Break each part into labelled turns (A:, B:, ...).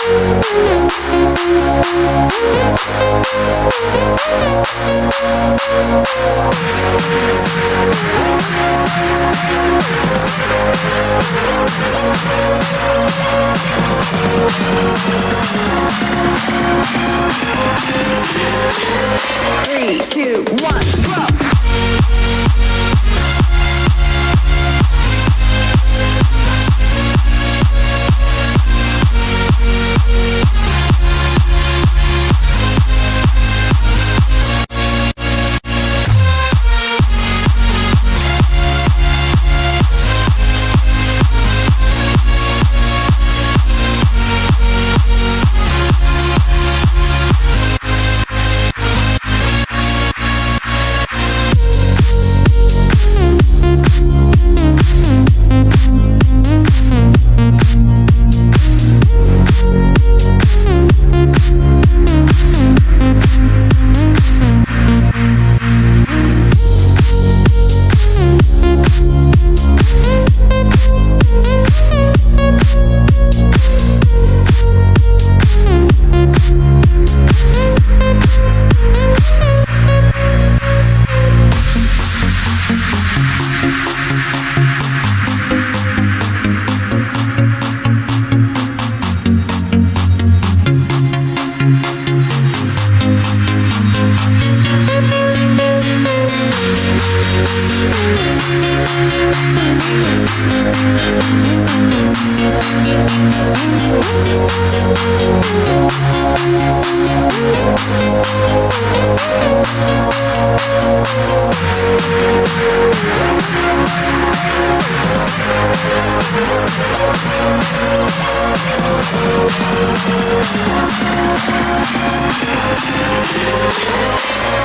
A: Three, two, one, go!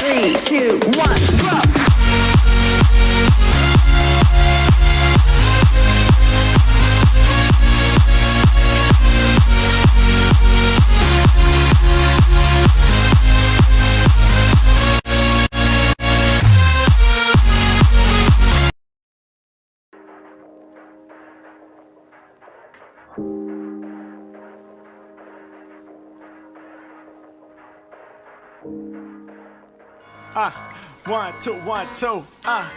A: Three, two, one, go!
B: One, two,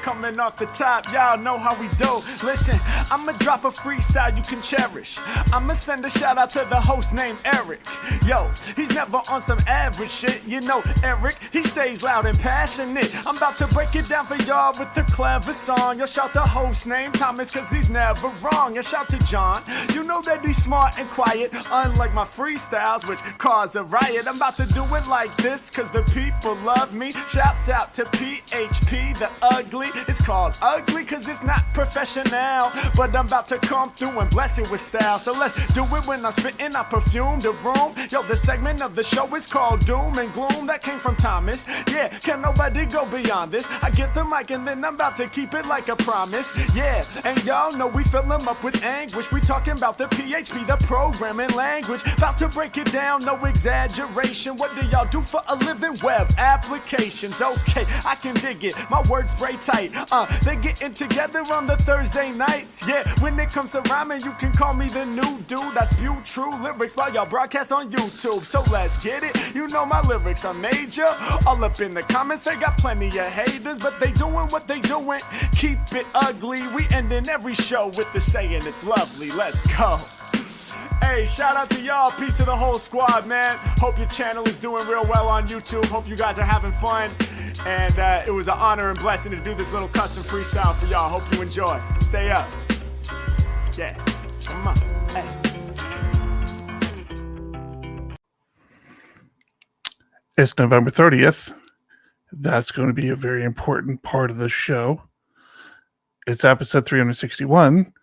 B: coming off the top, y'all know how we do. Listen, I'ma drop a freestyle you can cherish. I'ma send a shout out to the host named Eric. Yo, he's never on some average shit. You know Eric, he stays loud and passionate. I'm about to break it down for y'all with the clever song. Yo, shout the host named Thomas, cause he's never wrong. Yo, shout to John, you know that he's smart and quiet, unlike my freestyles, which cause a riot. I'm about to do it like this, cause the people love me. Shouts out to PHP, the ugly. It's called ugly cause it's not professional, but I'm about to come through and bless it with style. So let's do it when I'm spitting, I perfume the room. Yo, the segment of the show is called Doom and Gloom. That came from Thomas. Yeah, can nobody go beyond this? I get the mic and then I'm about to keep it like a promise. Yeah, and y'all know we fill them up with anguish. We talking about the PHP, the programming language. About to break it down, no exaggeration. What do y'all do for a living? Web applications. Okay, I can dig it. My words spray tight. They getting together on the Thursday nights. Yeah, when it comes to rhyming, you can call me the new dude. I spew true lyrics while y'all broadcast on YouTube. So let's get it. You know my lyrics are major. All up in the comments, they got plenty of haters, but they doing what they doing. Keep it ugly. We ending every show with the saying it's lovely. Let's go. Hey, shout out to y'all. Peace to the whole squad, man. Hope your channel is doing real well on YouTube. Hope you guys are having fun. And it was an honor and blessing to do this little custom freestyle for y'all. Hope you enjoy. Stay up. Yeah. Come on. Hey.
C: It's November 30th. That's going to be a very important part of the show. It's episode 361,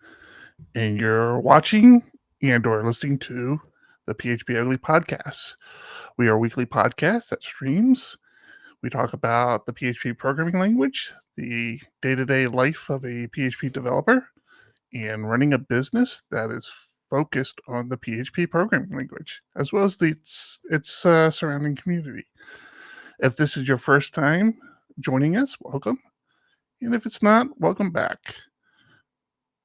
C: and you're watching and or listening to the PHP Ugly Podcast. We are a weekly podcast that streams. We talk about the PHP programming language, the day-to-day life of a PHP developer, and running a business that is focused on the PHP programming language, as well as its surrounding community. If this is your first time joining us, welcome. And if it's not, welcome back.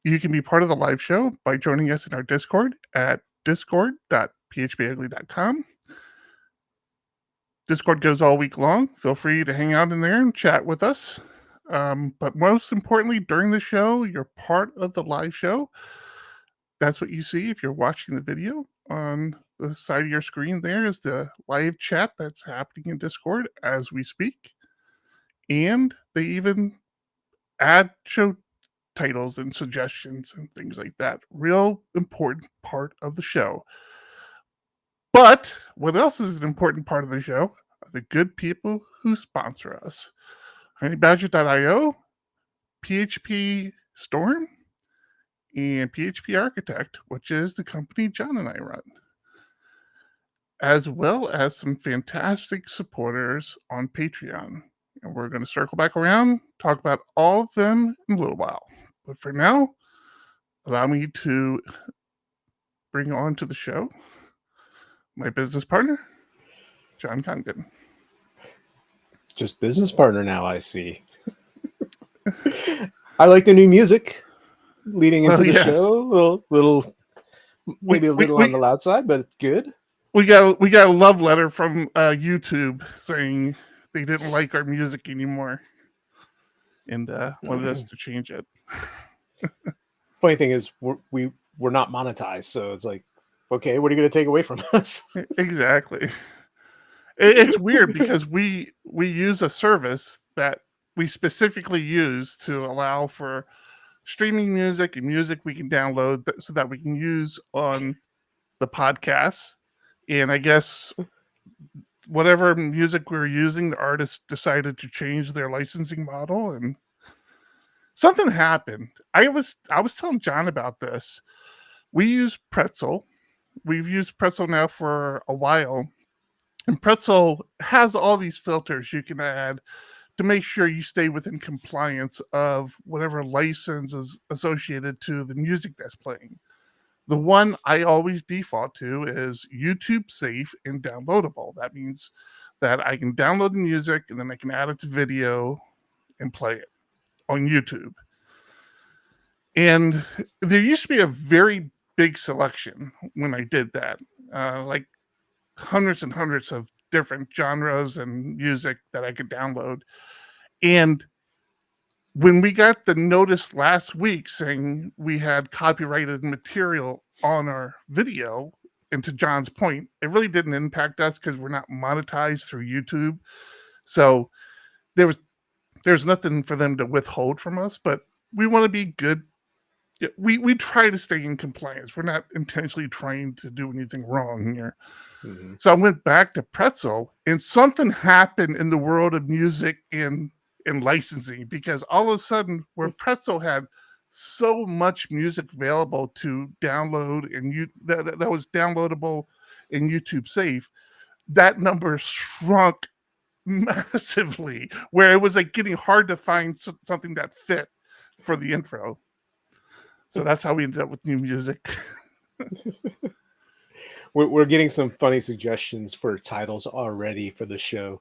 C: You can be part of the live show by joining us in our Discord at discord. phpugly.com. Discord goes all week long. Feel free to hang out in there and chat with us. But most importantly, during the show, you're part of the live show. That's what you see if you're watching the video. On the side of your screen there is the live chat that's happening in Discord as we speak. And they even add show titles and suggestions and things like that. Real important part of the show. But what else is an important part of the show are the good people who sponsor us. Honeybadger.io, PhpStorm, and PHP Architect, which is the company John and I run, as well as some fantastic supporters on Patreon. And we're going to circle back around, talk about all of them in a little while. But for now, allow me to bring on to the show my business partner, John Congdon.
D: Just business partner now, I see. I like the new music leading into the show. Maybe a little on the loud side, but it's good.
C: We got a love letter from YouTube saying they didn't like our music anymore and wanted us to change it.
D: Funny thing is, we're not monetized, so it's like, okay, what are you going to take away from us?
C: Exactly. It's weird because we use a service that we specifically use to allow for streaming music and music we can download so that we can use on the podcast. And I guess whatever music we were using, the artist decided to change their licensing model, and something happened. I was telling John about this. We use Pretzel. We've used Pretzel now for a while. And Pretzel has all these filters you can add to make sure you stay within compliance of whatever license is associated to the music that's playing. The one I always default to is YouTube safe and downloadable. That means that I can download the music and then I can add it to video and play it on YouTube. And there used to be a very big selection when I did that, like hundreds and hundreds of different genres and music that I could download. And when we got the notice last week saying we had copyrighted material on our video, and to John's point, it really didn't impact us because we're not monetized through YouTube. So there's nothing for them to withhold from us, but we want to be good. We try to stay in compliance. We're not intentionally trying to do anything wrong here. Mm-hmm. So I went back to Pretzel, and something happened in the world of music and licensing, because all of a sudden, where Pretzel had so much music available to download and that was downloadable and YouTube safe, that number shrunk massively, where it was like getting hard to find something that fit for the intro. So that's how we ended up with new music.
D: We're getting some funny suggestions for titles already for the show.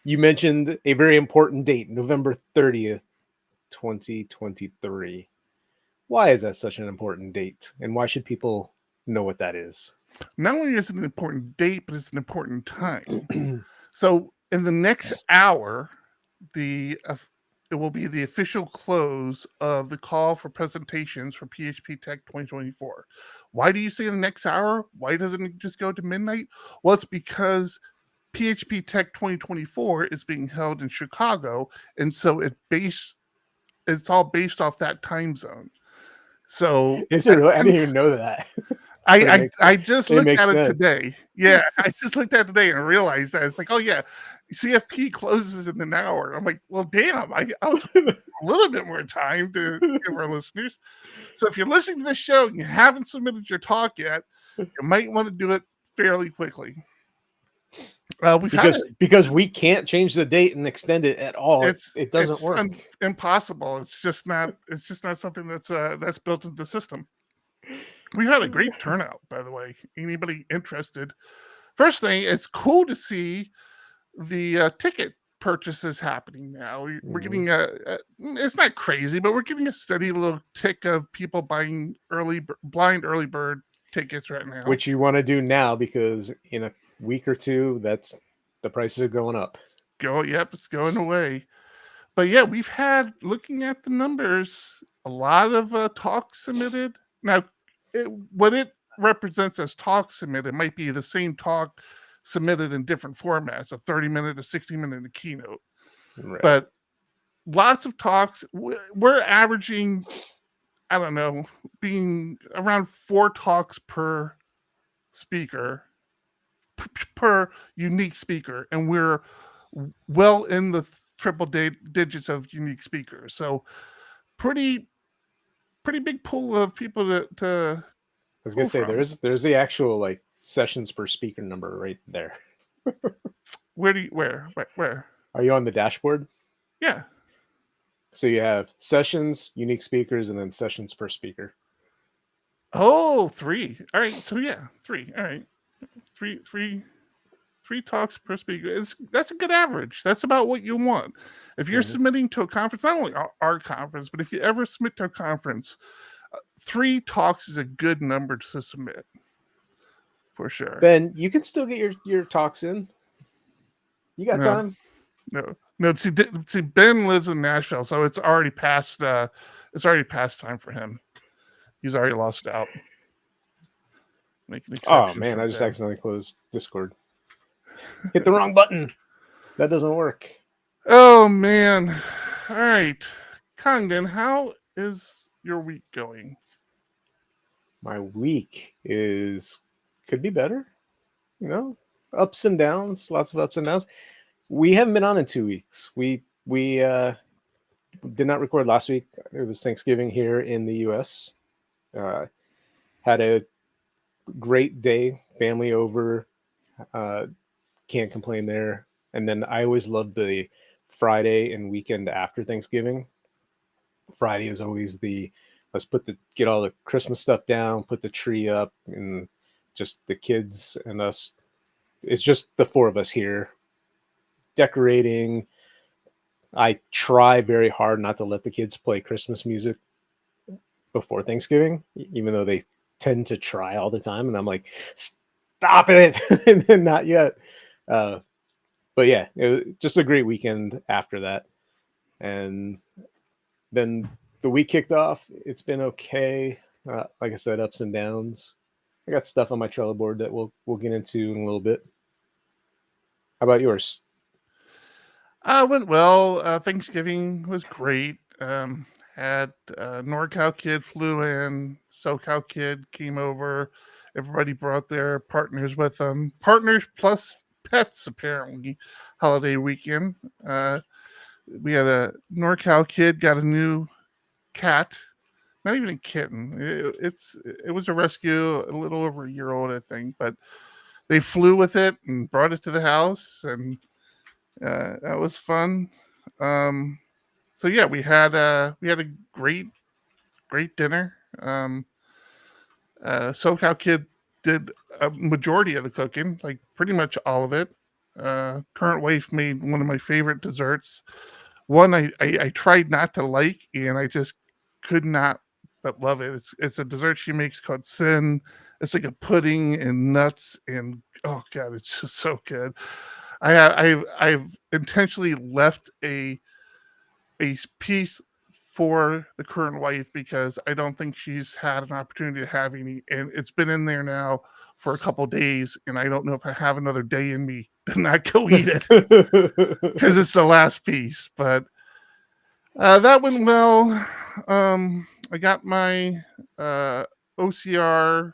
D: You mentioned a very important date, November 30th, 2023. Why is that such an important date? And why should people know what that is?
C: Not only is it an important date, but it's an important time. So in the next hour, it will be the official close of the call for presentations for PHP Tech 2024. Why do you say the next hour? Why doesn't it just go to midnight? Well, it's because PHP Tech 2024 is being held in Chicago, and so it's all based off that time zone. So
D: is it really? I didn't even know that.
C: I just looked at it today. Yeah, I just looked at it today and realized that it's like, oh yeah, CFP closes in an hour. I'm like, well, damn, I was a little bit more time to give our listeners. So if you're listening to this show and you haven't submitted your talk yet, you might want to do it fairly quickly.
D: Because we can't change the date and extend it at all. It doesn't work.
C: Impossible. It's just not something that's built into the system. We've had a great turnout, by the way. Anybody interested? First thing, it's cool to see the ticket purchases happening now. We're getting it's not crazy, but we're getting a steady little tick of people buying blind early bird tickets right now.
D: Which you want to do now because in a week or two, the prices are going up.
C: It's going away. But yeah, we've had, looking at the numbers, a lot of talks submitted. Now, what it represents as talks submitted might be the same talk submitted in different formats, a 30-minute, a 60-minute, a keynote.
D: Right.
C: But lots of talks. We're averaging, I don't know, being around 4 talks per speaker, per unique speaker. And we're well in the triple digits of unique speakers. So pretty big pool of people to
D: I was gonna say
C: from.
D: there's the actual like sessions per speaker number right there.
C: Where?
D: Are you on the dashboard?
C: Yeah.
D: So you have sessions, unique speakers, and then sessions per speaker.
C: Oh, 3. All right. So yeah, 3. All right. Three talks per speaker. That's a good average. That's about what you want. If you're submitting to a conference, not only our conference, but if you ever submit to a conference, 3 talks is a good number to submit. For sure.
D: Ben, you can still get your talks in. You got time.
C: No. See, Ben lives in Nashville, so it's already past. It's already past time for him. He's already lost out.
D: Oh man, I just accidentally closed Discord. Hit the wrong button. That doesn't work.
C: Oh man. All right, Congdon, how is your week going?
D: My week could be better. You know, ups and downs, lots of ups and downs. We haven't been on in 2 weeks. We did not record last week. It was Thanksgiving here in the U.S. Had a great day, family over. Can't complain there. And then I always love the Friday and weekend after Thanksgiving. Friday is always let's get all the Christmas stuff down, put the tree up, and just the kids and us. It's just the 4 of us here decorating. I try very hard not to let the kids play Christmas music before Thanksgiving, even though they tend to try all the time. And I'm like, stop it. And then not yet. But yeah, it was just a great weekend after that. And then the week kicked off. It's been okay. Like I said, ups and downs. I got stuff on my Trello board that we'll get into in a little bit. How about yours?
C: Went well. Thanksgiving was great. Had NorCal kid flew in. SoCal kid came over. Everybody brought their partners with them. Partners plus pets, apparently. Holiday weekend. We had a NorCal kid got a new cat. Not even a kitten. It was a rescue, a little over a year old, I think. But they flew with it and brought it to the house, and that was fun. So yeah, we had a great dinner. SoCal kid did a majority of the cooking, like pretty much all of it. Current wife made one of my favorite desserts. One I tried not to like, and I just could not but love it. It's a dessert she makes called Sin. It's like a pudding and nuts, and oh god, it's just so good. I've intentionally left a piece for the current wife because I don't think she's had an opportunity to have any, and it's been in there now for a couple days, and I don't know if I have another day in me to not go eat it because it's the last piece. But that went well. I got my OCR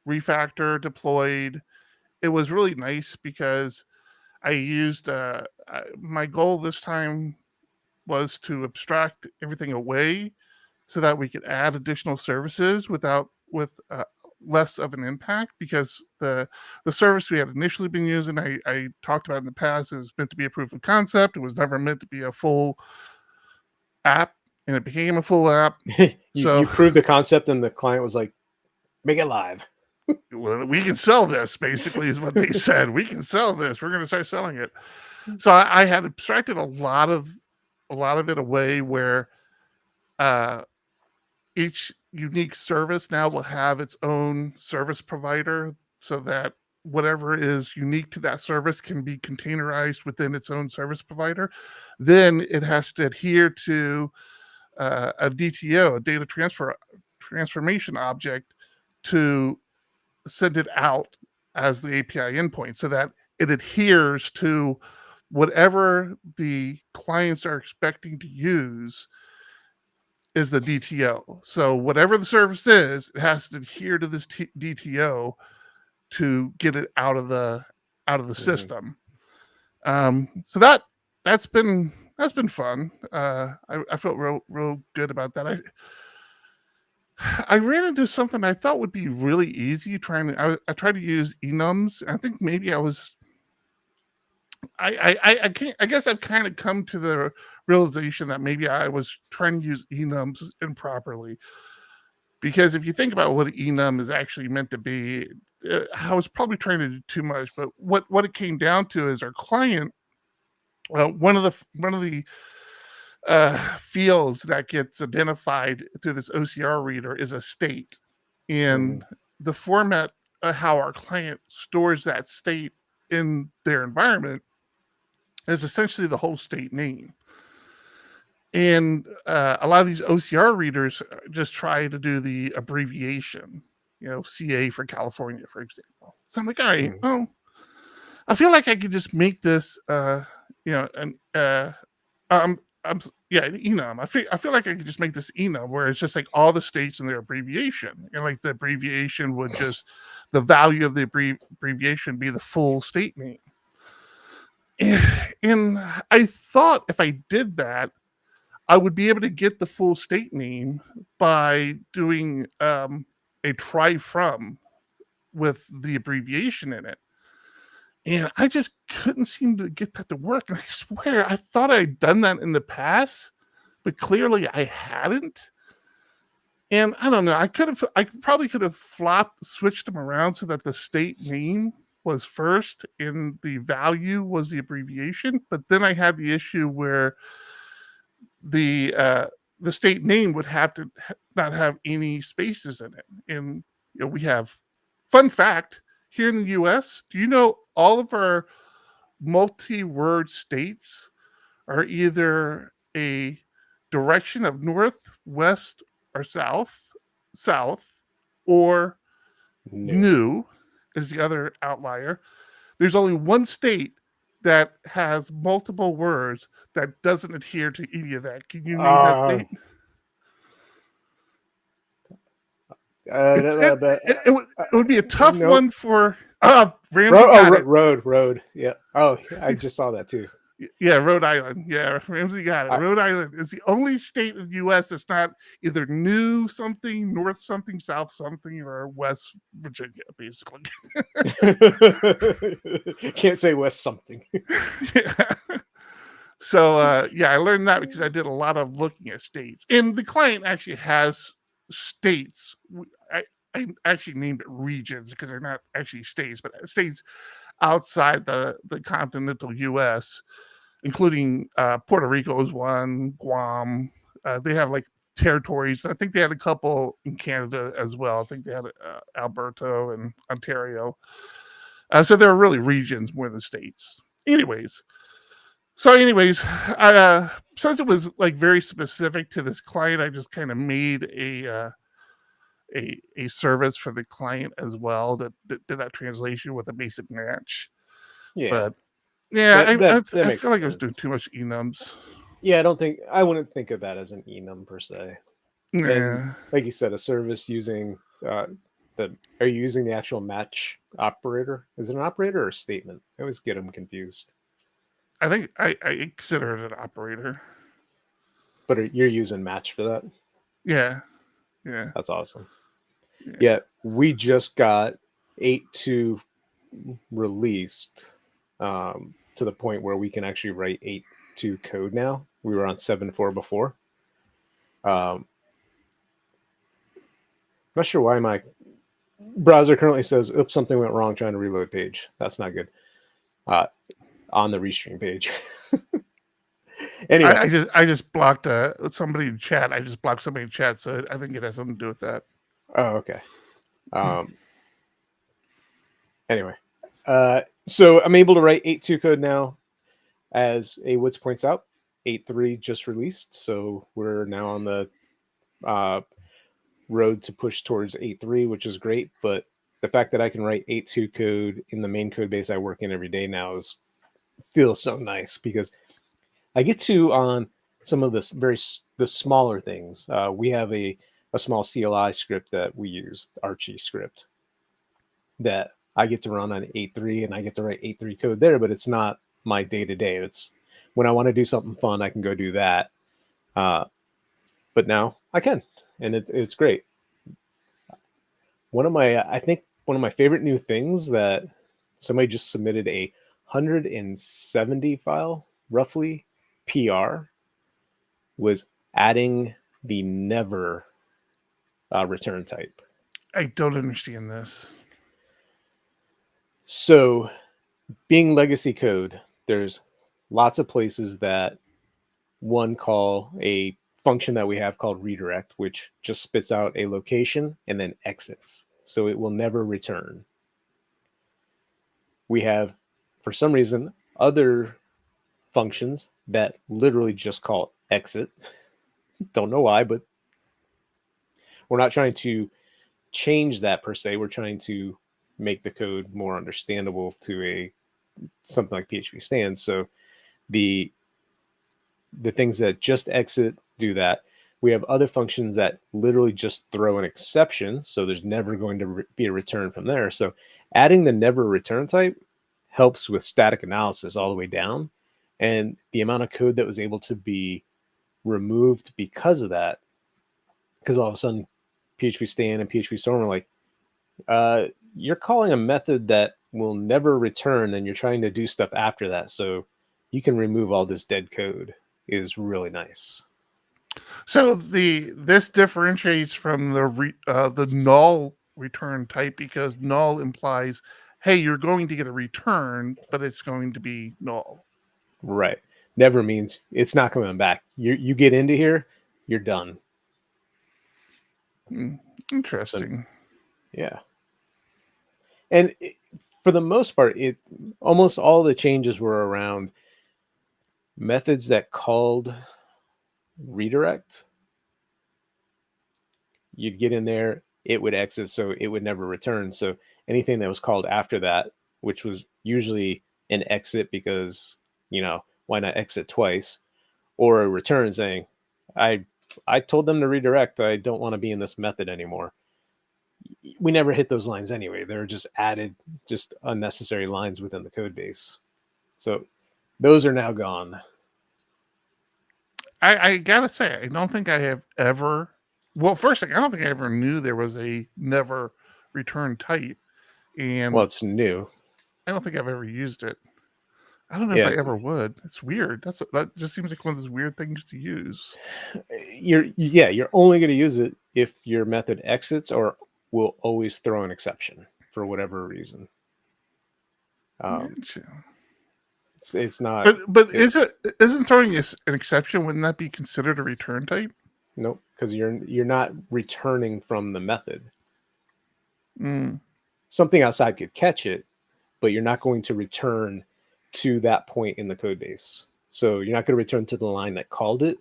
C: refactor deployed. It was really nice because I used my goal this time was to abstract everything away so that we could add additional services with less of an impact, because the service we had initially been using, I talked about in the past, it was meant to be a proof of concept. It was never meant to be a full app, and it became a full app.
D: You proved the concept and the client was like, make it live.
C: Well, we can sell this, basically, is what they said. We can sell this. We're going to start selling it. So I had abstracted a lot of it away where each unique service now will have its own service provider, so that whatever is unique to that service can be containerized within its own service provider. Then it has to adhere to a DTO, a data transformation object, to send it out as the API endpoint, so that it adheres to whatever the clients are expecting to use is the DTO. So whatever the service is, it has to adhere to this DTO to get it out of the system. So that's been fun. I felt real good about that. I ran into something I thought would be really easy. I tried to use enums. I think maybe I guess I've kind of come to the realization that maybe I was trying to use enums improperly. Because if you think about what an enum is actually meant to be, I was probably trying to do too much. But what it came down to is our client. One of the fields that gets identified through this OCR reader is a state, and the format of how our client stores that state in their environment is essentially the whole state name. And a lot of these OCR readers just try to do the abbreviation, CA for California, for example. So I'm like, all right, well, I feel like I could just make this, enum. I feel like I could just make this enum where it's just like all the states and their abbreviation, and like the abbreviation would just the value of the abbreviation be the full state name. And I thought if I did that, I would be able to get the full state name by doing a try from with the abbreviation in it. And I just couldn't seem to get that to work. And I swear, I thought I'd done that in the past, but clearly I hadn't. And I don't know, I probably could have switched them around so that the state name was first and the value was the abbreviation. But then I had the issue where the state name would have to not have any spaces in it. And we have, fun fact, here in the US, do you know all of our multi-word states are either a direction of north, west, or south, or new is the other outlier. There's only one state that has multiple words that doesn't adhere to any of that. Can you name that state? It would be a tough one for Ramsey.
D: Road. Yeah. Oh, I just saw that too.
C: Yeah, Rhode Island. Yeah, Ramsey got it. Rhode Island is the only state in the U.S. that's not either new something, north something, south something, or West Virginia, basically.
D: Can't say West something.
C: Yeah. So, I learned that because I did a lot of looking at states. And the client actually has states. I actually named it regions because they're not actually states, but states outside the continental U.S., including Puerto Rico is one, Guam. They have like territories. I think they had a couple in Canada as well. I think they had Alberta and Ontario. So they're really regions more than states. Anyways, since it was like very specific to this client, I just kind of made a service for the client as well that did that translation with a basic match.
D: Yeah.
C: But yeah,
D: That
C: I
D: makes
C: feel like I was doing
D: sense.
C: too much enums.
D: Yeah, I wouldn't think of that as an enum per se.
C: Yeah.
D: And like you said, a service using are you using the actual match operator? Is it an operator or a statement? I always get them confused.
C: I think I consider it an operator.
D: But you're using match for that?
C: Yeah.
D: That's awesome. Yeah, we just got 8.2 released to the point where we can actually write 8.2 code now. We were on 7.4 before. Not sure why my browser currently says, oops, something went wrong trying to reload page. That's not good. On the restream page. Anyway,
C: I just blocked somebody in chat. I just blocked somebody in chat, so I think it has something to do with that.
D: oh, okay. Anyway, so I'm able to write 8.2 code now. As A Woods points out, 8.3 just released, so we're now on the road to push towards 8.3, which is great. But the fact that I can write 8.2 code in the main code base I work in every day now feels so nice, because I get to, on some of the smaller things. We have a small CLI script that we use, Archie script, that I get to run on 8.3, and I get to write 8.3 code there, but it's not my day-to-day. It's when I want to do something fun, I can go do that. But now I can, and it's great. I think one of my favorite new things that somebody just submitted a 170 file, roughly, PR, was adding the never return type.
C: I don't understand this.
D: So, being legacy code, there's lots of places that one call a function that we have called redirect, which just spits out a location and then exits. So it will never return. We have, for some reason, other functions that literally just call exit. Don't know why, but we're not trying to change that per se. We're trying to make the code more understandable to something like PHP stands. So the things that just exit do that. We have other functions that literally just throw an exception, so there's never going to be a return from there. So adding the never return type helps with static analysis all the way down, and the amount of code that was able to be removed because of that, because all of a sudden PHP stand and PHpStorm are like, you're calling a method that will never return, and you're trying to do stuff after that, so you can remove all this dead code, is really nice.
C: So this differentiates from the null return type, because null implies, hey, you're going to get a return, but it's going to be null.
D: Right. Never means it's not coming back. You get into here, you're done.
C: Interesting.
D: So, yeah. And for the most part, almost all the changes were around methods that called redirect. You'd get in there, it would exit, so it would never return. So anything that was called after that, which was usually an exit because, why not exit twice, or a return saying, I told them to redirect, I don't want to be in this method anymore. We never hit those lines anyway. They're just added, just unnecessary lines within the code base. So those are now gone.
C: I gotta say, I don't think I have ever. Well, first thing, I don't think I ever knew there was a never return type, and
D: Well, it's new.
C: I don't think I've ever used it. I don't know
D: Yeah,
C: if I ever would. It's weird. That just seems like one of those weird things to use.
D: You're only going to use it if your method exits or will always throw an exception for whatever reason. It's not.
C: But isn't throwing an exception? Wouldn't that be considered a return type?
D: Nope, because you're not returning from the method. Something outside could catch it, but you're not going to return to that point in the code base. So you're not going to return to the line that called it.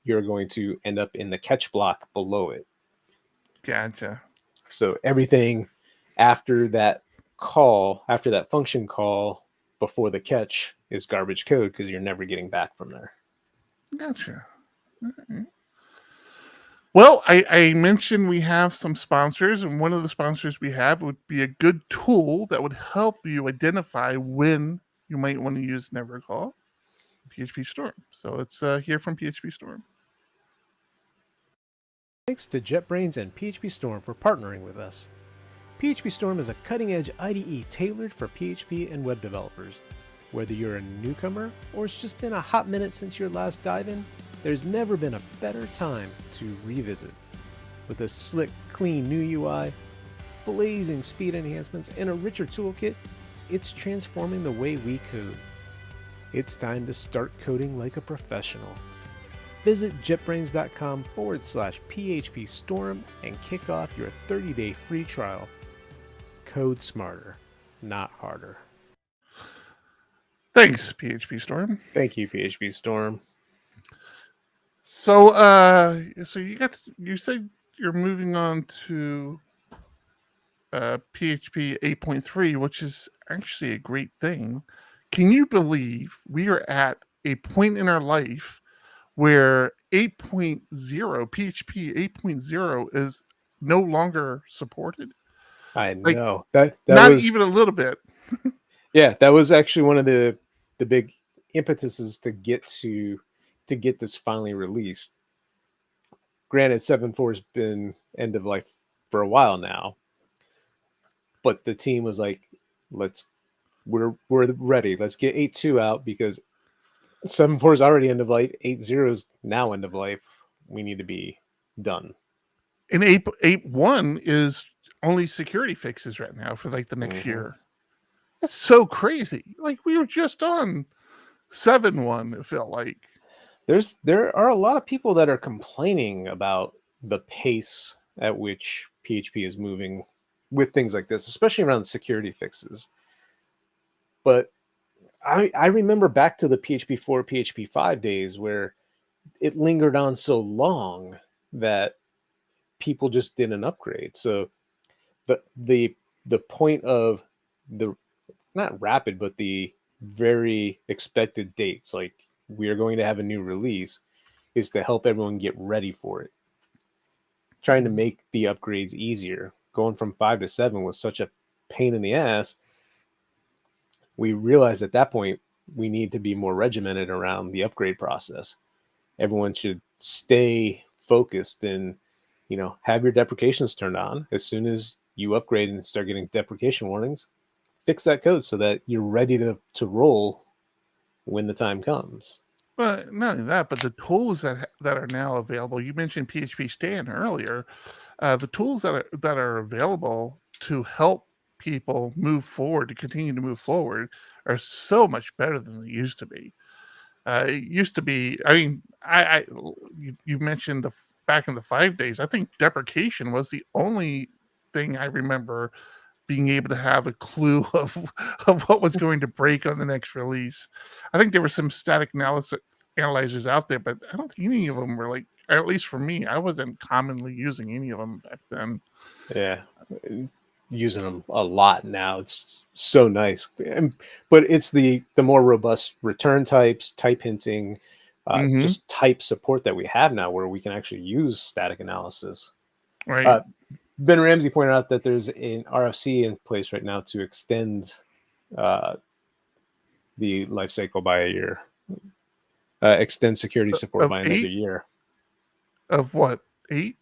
D: You're going to end up in the catch block below it.
C: Gotcha.
D: So everything after that call, after that function call, before the catch is garbage code, because you're never getting back from there.
C: Gotcha. Right. Well, I mentioned we have some sponsors, and one of the sponsors we have would be a good tool that would help you identify when you might want to use never call, PHpStorm. So let's hear from PHpStorm.
E: Thanks to JetBrains and PhpStorm for partnering with us. PhpStorm is a cutting-edge IDE tailored for PHP and web developers. Whether you're a newcomer or it's just been a hot minute since your last dive-in, there's never been a better time to revisit. With a slick, clean new UI, blazing speed enhancements, and a richer toolkit, it's transforming the way we code. It's time to start coding like a professional. Visit jetbrains.com/PHPStorm and kick off your 30-day free trial. Code smarter, not harder.
C: Thanks, PhpStorm.
D: Thank you, PhpStorm.
C: So, so you said you're moving on to PHP 8.3, which is actually a great thing. Can you believe we are at a point in our life where 8.0, PHP 8.0 is no longer supported?
D: I
C: Like,
D: know that
C: not
D: was,
C: even a little bit.
D: yeah, that was actually one of the big impetuses to get this finally released. Granted, 7.4 has been end of life for a while now, but the team was like, we're ready. Let's get 8.2 out because 7.4 is already end of life. 8.0 is now end of life. We need to be done.
C: And 8.1 is only security fixes right now for like the next
D: Mhm.
C: year. That's so crazy. Like, we were just on 7.1, it felt like.
D: There are a lot of people that are complaining about the pace at which PHP is moving with things like this, especially around security fixes. But I remember back to the PHP 4, PHP 5 days where it lingered on so long that people just didn't upgrade. So the point of the, not rapid, but the very expected dates, like we are going to have a new release, is to help everyone get ready for it. Trying to make the upgrades easier. Going from 5 to 7 was such a pain in the ass. We realized at that point we need to be more regimented around the upgrade process. Everyone should stay focused and, have your deprecations turned on. As soon as you upgrade and start getting deprecation warnings, fix that code so that you're ready to roll when the time comes.
C: Well, not only that, but the tools that are now available. You mentioned PHP Stan earlier. The tools that are available to help people move forward, to continue to move forward, are so much better than they used to be. It used to be. I mean, you mentioned back in the 5 days. I think deprecation was the only thing I remember being able to have a clue of what was going to break on the next release. I think there were some static analyzers out there, but I don't think any of them were like, or at least for me, I wasn't commonly using any of them back then.
D: Yeah, using them a lot now. It's so nice, but it's the more robust return types, type hinting,
C: Mhm.
D: just type support that we have now, where we can actually use static analysis.
C: Right.
D: Ben Ramsey pointed out that there's an RFC in place right now to extend the life cycle by a year, extend security support
C: Of
D: by another
C: 8?
D: year.
C: Of what? 8?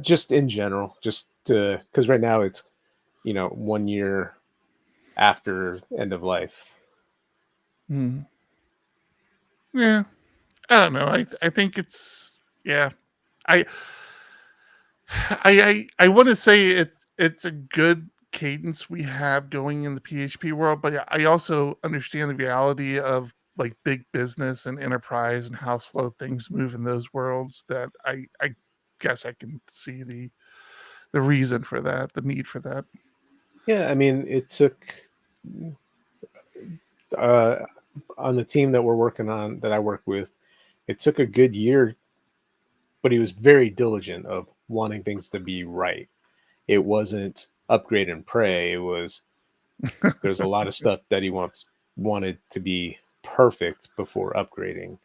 D: Just in general, just because right now it's 1 year after end of life.
C: Mm. Yeah. I don't know. I think it's, yeah. I I want to say it's a good cadence we have going in the PHP world, but I also understand the reality of like big business and enterprise and how slow things move in those worlds. That I guess I can see the reason for that, the need for that.
D: Yeah, I mean, it took on the team that we're working on, that I work with, it took a good year, but he was very diligent of wanting things to be right. It wasn't upgrade and pray. It was, there's a lot of stuff that he wanted to be perfect before upgrading.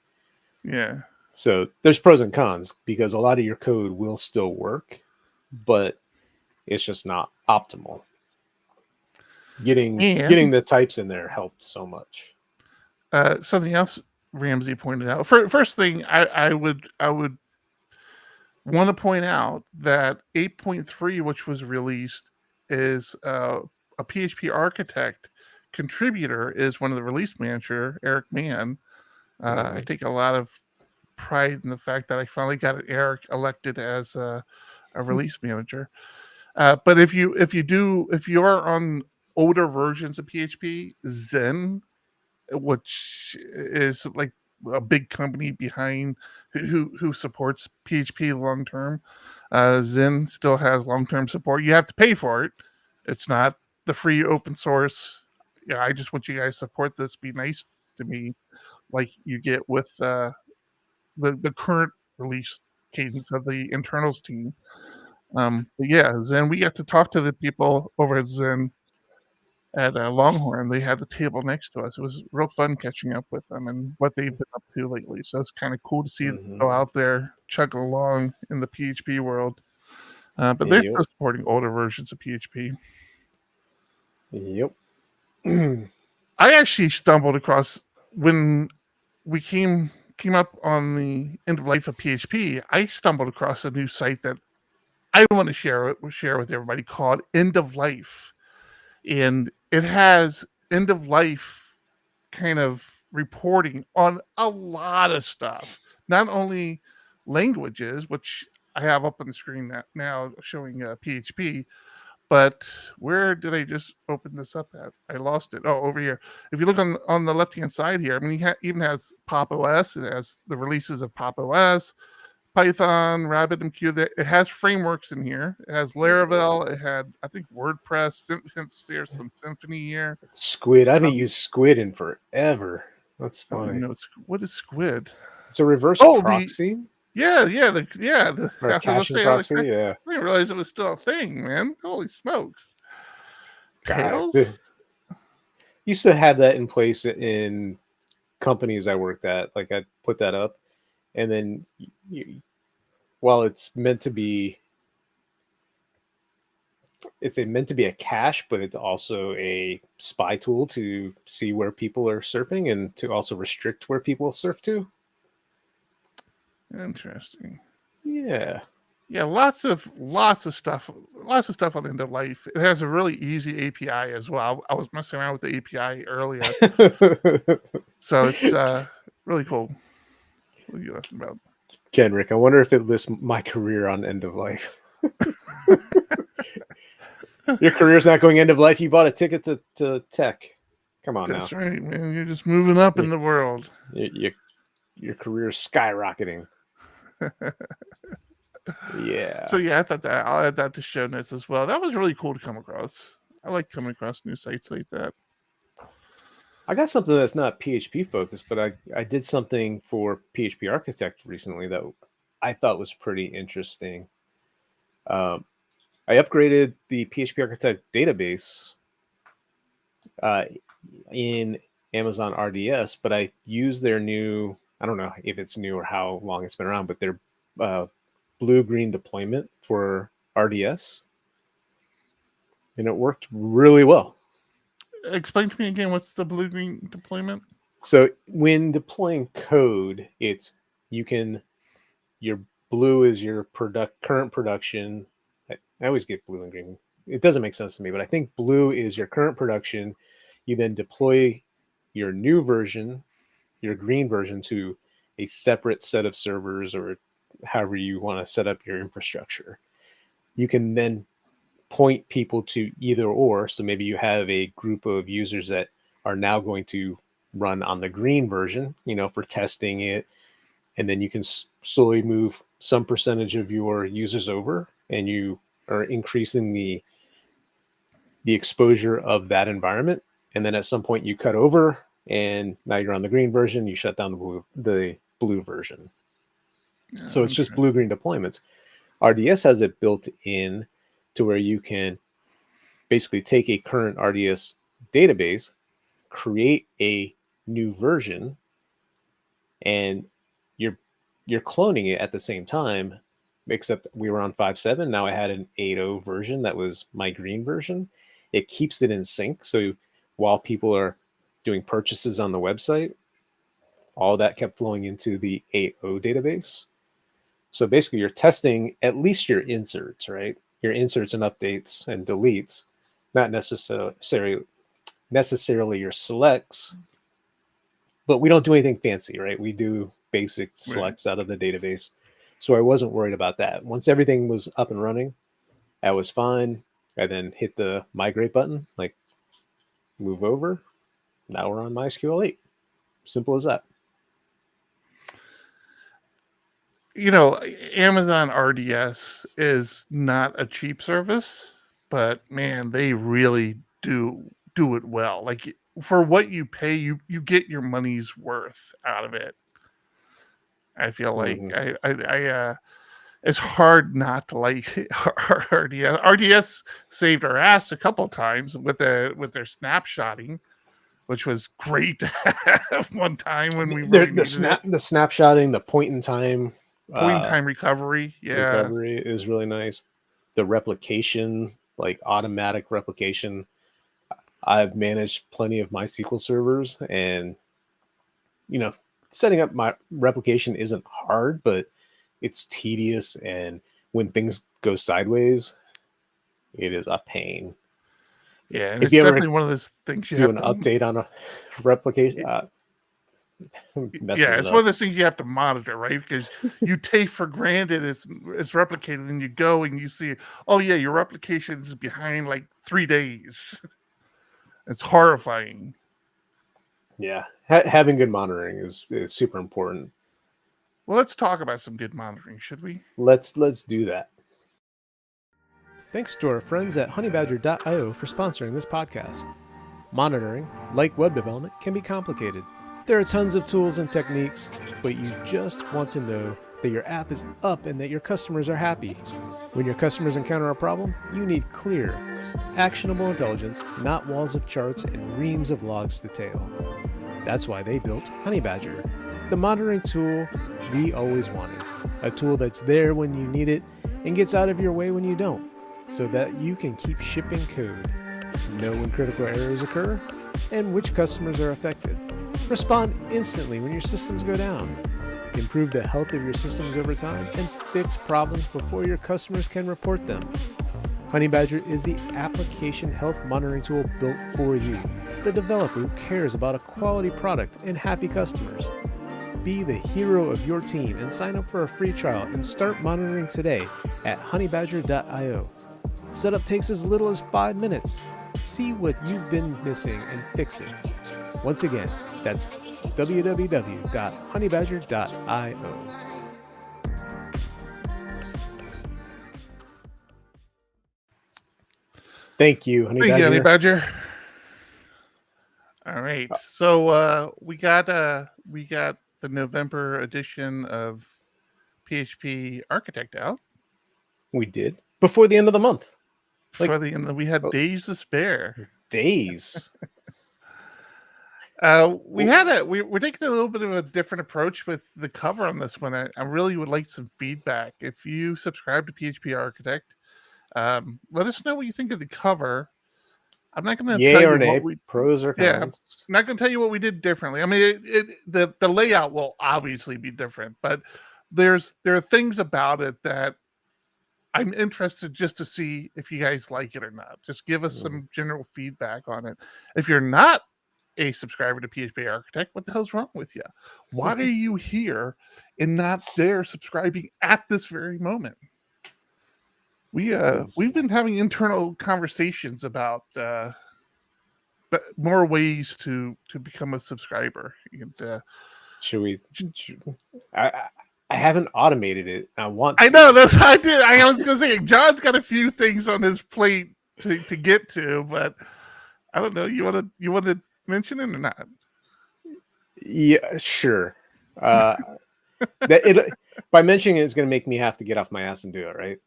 C: Yeah.
D: So there's pros and cons, because a lot of your code will still work, but it's just not optimal. Getting
C: And
D: the types in there helped so much.
C: something else Ramsey pointed out. First thing, I would want to point out that 8.3, which was released, is a PHP architect contributor is one of the release manager, Eric Mann. I take a lot of pride in the fact that I finally got Eric elected as a release manager. But if you are on older versions of PHP, Zen which is like a big company behind who supports PHP long term. Zen still has long term support. You have to pay for it. It's not the free open source. Yeah, I just want you guys to support this. Be nice to me, like you get with the current release cadence of the internals team. But yeah, Zen. We got to talk to the people over at Zen at Longhorn. They had the table next to us. It was real fun catching up with them and what they've been up to lately. So it's kind of cool to see them go out there chugging along in the PHP world. But they're still supporting older versions of PHP.
D: Yep.
C: I actually stumbled across when we came up on the end of life of PHP. I stumbled across a new site that I want to share with everybody called End of Life, and it has end of life kind of reporting on a lot of stuff, not only languages, which I have up on the screen now showing PHP, but where did I just open this up at? I lost it. Oh, over here. If you look on the left-hand side here, I mean, even has Pop OS. It has the releases of Pop OS, Python, RabbitMQ. It has frameworks in here. It has Laravel. It had, I think, WordPress. There's some Symfony here.
D: Squid. I haven't used Squid in forever. That's funny.
C: No, what is Squid?
D: It's a reverse proxy.
C: The
D: Or caching proxy. Yeah.
C: I didn't realize it was still a thing, man. Holy smokes!
D: God,
C: Tails?
D: Used to have that in place in companies I worked at. Like I put that up, and then while it's meant to be a cache, but it's also a spy tool to see where people are surfing and to also restrict where people surf to.
C: Interesting.
D: Yeah.
C: Lots of stuff on End of Life. It has a really easy API as well. I was messing around with the API earlier, so it's really cool. What are you laughing about,
D: Kenrick? I wonder if it lists my career on End of Life. Your career's not going end of life. You bought a ticket to tech. Come on.
C: That's right, man. You're just moving up in the world.
D: Your career's skyrocketing. Yeah.
C: So I thought that I'll add that to show notes as well. That was really cool to come across. I like coming across new sites like that.
D: I got something that's not PHP focused, but I did something for PHP Architect recently that I thought was pretty interesting. I upgraded the PHP Architect database in Amazon RDS, but I used their new, I don't know if it's new or how long it's been around, but their blue-green deployment for RDS. And it worked really well.
C: Explain to me again, what's the blue-green deployment?
D: So when deploying code, your blue is your current production. I always get blue and green. It doesn't make sense to me, but I think blue is your current production. You then deploy your new version, your green version, to a separate set of servers or however you want to set up your infrastructure. You can then point people to either or. So maybe you have a group of users that are now going to run on the green version, for testing it. And then you can slowly move some percentage of your users over, and you are increasing the exposure of that environment. And then at some point you cut over, and now you're on the green version. You shut down the blue version. So it's just blue-green deployments. RDS has it built in to where you can basically take a current RDS database, create a new version, and you're cloning it at the same time, except we were on 5.7. Now I had an 8.0 version that was my green version. It keeps it in sync. So while people are doing purchases on the website, all that kept flowing into the 8.0 database. So basically you're testing at least your inserts, right? Your inserts and updates and deletes, not necessarily your selects, but we don't do anything fancy, right? We do basic selects out of the database. So I wasn't worried about that. Once everything was up and running, that was fine. I then hit the migrate button, like move over. Now we're on MySQL 8. Simple as that.
C: You know, Amazon RDS is not a cheap service, but man, they really do it well. Like for what you pay, you get your money's worth out of it. I feel like it's hard not to like RDS. RDS saved our ass a couple times with their snapshotting, which was great to have one time when we really needed it.
D: The snapshotting, the point in time
C: Recovery,
D: recovery is really nice. The replication, like automatic replication. I've managed plenty of MySQL servers, and setting up my replication isn't hard, but it's tedious, and when things go sideways, it is a pain.
C: Yeah, and
D: if
C: it's
D: you
C: definitely
D: ever
C: one of those things you
D: do
C: have
D: an
C: to
D: update on a replication,
C: yeah, it's one of those things you have to monitor, right? Because you take for granted it's replicated, and you go and you see, oh yeah, your replication is behind like 3 days. It's horrifying.
D: Yeah, having good monitoring is super important.
C: Well, let's talk about some good monitoring, should we?
D: Let's do that.
E: Thanks to our friends at honeybadger.io for sponsoring this podcast. Monitoring, like web development, can be complicated. There are tons of tools and techniques, but you just want to know that your app is up and that your customers are happy. When your customers encounter a problem, you need clear, actionable intelligence, not walls of charts and reams of logs to tail. That's why they built Honeybadger, the monitoring tool we always wanted. A tool that's there when you need it and gets out of your way when you don't, so that you can keep shipping code, know when critical errors occur, and which customers are affected. Respond instantly when your systems go down. Improve the health of your systems over time and fix problems before your customers can report them. Honeybadger is the application health monitoring tool built for you, the developer who cares about a quality product and happy customers. Be the hero of your team and sign up for a free trial and start monitoring today at honeybadger.io. Setup takes as little as 5 minutes. See what you've been missing and fix it. Once again, that's www.honeybadger.io.
D: Thank you, Honey
C: Thank
D: Badger.
C: you, Honey Badger. All right, so we got the November edition of PHP Architect out.
D: We did before the end of the month.
C: Before the end, we had days to spare.
D: Days.
C: We're taking a little bit of a different approach with the cover on this one. I really would like some feedback. If you subscribe to PHP Architect, let us know what you think of the cover. I'm not going to tell you what we
D: pros or cons.
C: I'm not going to tell you what we did differently. I mean, the layout will obviously be different, but there are things about it that I'm interested just to see if you guys like it or not. Just give us some general feedback on it. If you're not a subscriber to PHP Architect, what the hell's wrong with you? Why are you here and not there subscribing at this very moment? We've been having internal conversations about more ways to become a subscriber. And
D: should we? I haven't automated it. I
C: know that's how I did. I was gonna say John's got a few things on his plate to get to, but I don't know. You want to mention it or not?
D: Yeah, sure. By mentioning it is going to make me have to get off my ass and do it, right?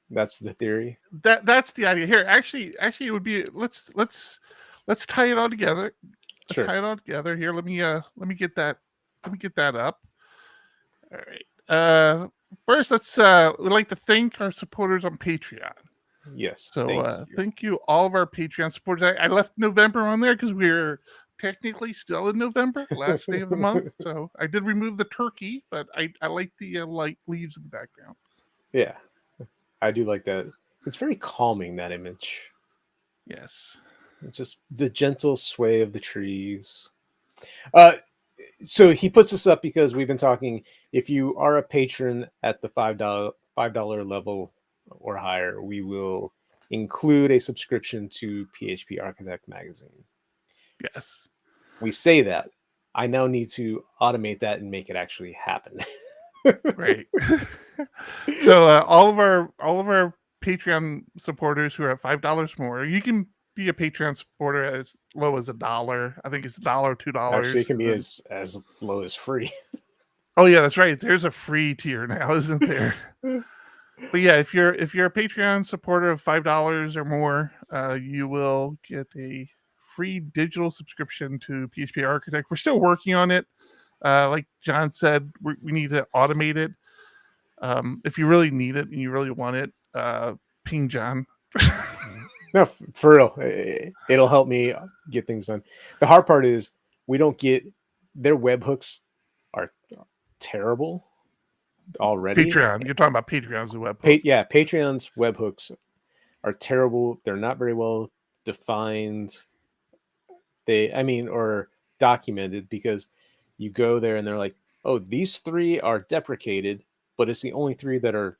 D: That's the theory.
C: That's the idea here. Actually, it would be let's tie it all together. Let's tie it all together here. Let me get that up. All right. First, we'd like to thank our supporters on Patreon.
D: Yes.
C: So thank you all of our Patreon supporters. I left November on there because we're technically still in November, last day of the month. So I did remove the turkey, but I like the light leaves in the background.
D: Yeah, I do like that. It's very calming, that image.
C: Yes.
D: It's just the gentle sway of the trees. So he puts this up because we've been talking. If you are a patron at the $5 level or higher, we will include a subscription to PHP Architect magazine.
C: Yes.
D: We say that. I now need to automate that and make it actually happen.
C: Right. So all of our Patreon supporters who are at $5 more, you can be a Patreon supporter as low as $1. I think it's $1,
D: Actually, it
C: $2.
D: can be as low as free.
C: Oh yeah, that's right. There's a free tier now, isn't there? But yeah, if you're a Patreon supporter of $5 or more, you will get a free digital subscription to PHP Architect. We're still working on it. Like John said, we need to automate it. If you really need it and you really want it, ping John.
D: No, for real, it'll help me get things done. The hard part is we don't get their webhooks are terrible already.
C: Patreon. You're talking about Patreon's webhook.
D: Yeah, Patreon's webhooks are terrible. They're not very well defined. Or documented, because you go there and they're like, oh, these 3 are deprecated, but it's the only 3 that are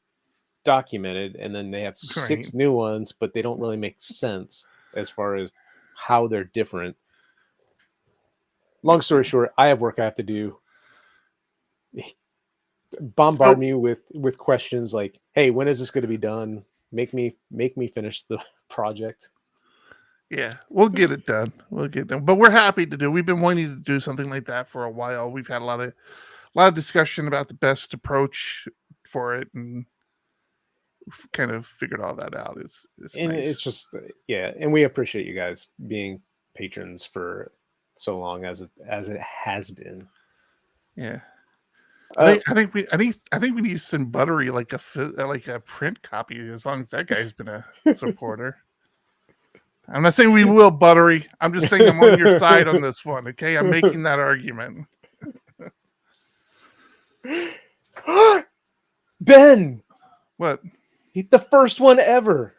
D: documented, and then they have 6 new ones, but they don't really make sense as far as how they're different. Long story short, I have work I have to do. Bombard me with questions like, hey, when is this going to be done? Make me finish the project.
C: Yeah, we'll get it done. But we're happy to do. We've been wanting to do something like that for a while. We've had a lot of discussion about the best approach for it, and we've kind of figured all that out. It's
D: and
C: nice.
D: It's just and we appreciate you guys being patrons for so long as it has been.
C: Yeah. I think we need to send Buttery like a print copy, as long as that guy's been a supporter. I'm not saying we will, Buttery. I'm just saying I'm on your side on this one. Okay, I'm making that argument.
D: Ben,
C: What?
D: The first one ever.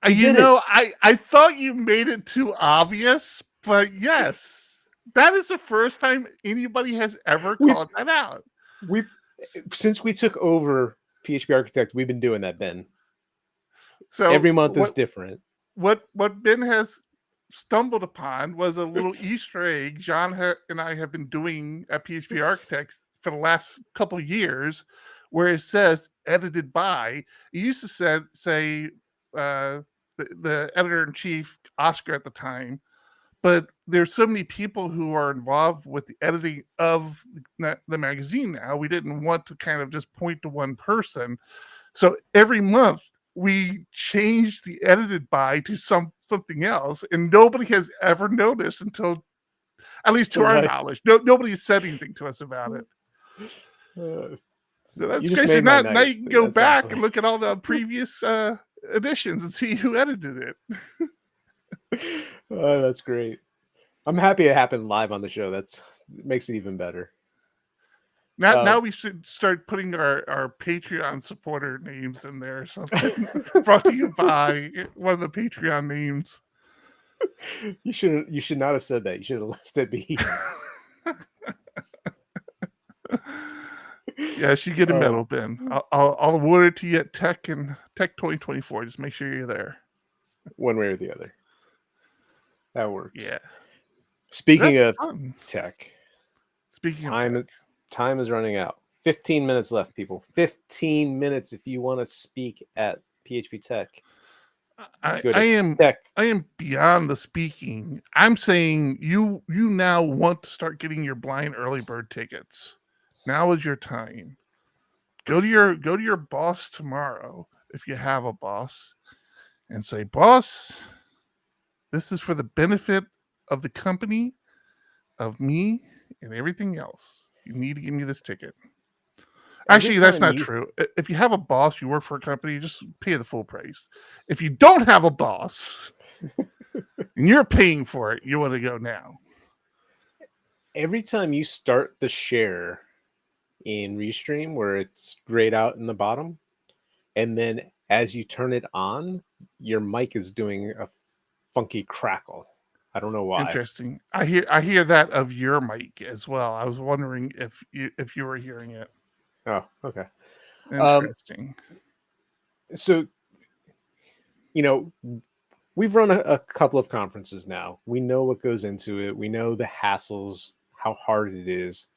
C: I thought you made it too obvious, but yes, that is the first time anybody has ever called that out.
D: Since we took over PHP Architect, we've been doing that, Ben.
C: So
D: every month is different.
C: What Ben has stumbled upon was a little Easter egg John and I have been doing at PHP Architects for the last couple of years, where it says edited by. It used to say the editor-in-chief, Oscar, at the time, but there's so many people who are involved with the editing of the magazine now. We didn't want to kind of just point to one person. So every month we changed the edited by to something else, and nobody has ever noticed until, at least to our knowledge. Nobody said anything to us about it. So that's crazy. Now you can go back and look at all the previous editions and see who edited it.
D: Oh, that's great. I'm happy it happened live on the show. It makes it even better.
C: Now we should start putting our Patreon supporter names in there or something. Brought to you by one of the Patreon names.
D: You should not have said that. You should have left it be.
C: Yes, you get a medal, Ben. I'll award it to you at Tech 2024. Just make sure you're there.
D: One way or the other. That works.
C: Yeah.
D: Speaking of tech, time is running out. 15 minutes left, people. 15 minutes if you want to speak at PHP Tech.
C: I am beyond the speaking. I'm saying you now want to start getting your blind early bird tickets. Now is your time. Go to your boss tomorrow, if you have a boss, and say, "Boss, this is for the benefit of the company, of me, and everything else. You need to give me this ticket." Actually, that's not true. If you have a boss, you work for a company, just pay the full price. If you don't have a boss and you're paying for it, you want to go now.
D: Every time you start the share in Restream, where it's grayed out in the bottom, and then as you turn it on, your mic is doing a funky crackle. I don't know why.
C: Interesting. I hear that of your mic as well. I was wondering if you were hearing it.
D: Oh, okay.
C: Interesting.
D: So, we've run a couple of conferences now. We know what goes into it. We know the hassles, how hard it is.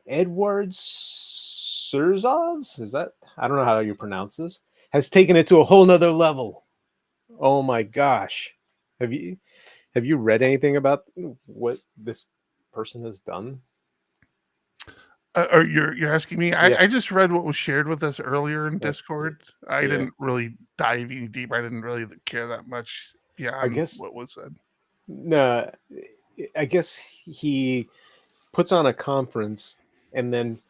D: Edward Surzovs, is that, I don't know how you pronounce this, has taken it to a whole nother level. Oh my gosh. Have you read anything about what this person has done?
C: Or you're asking me?
D: Yeah.
C: I just read what was shared with us earlier in
D: Yeah.
C: Discord. I
D: Yeah.
C: didn't really dive any deeper. I didn't really care that much beyond
D: guess-
C: what was said.
D: No, I guess he puts on a conference, and then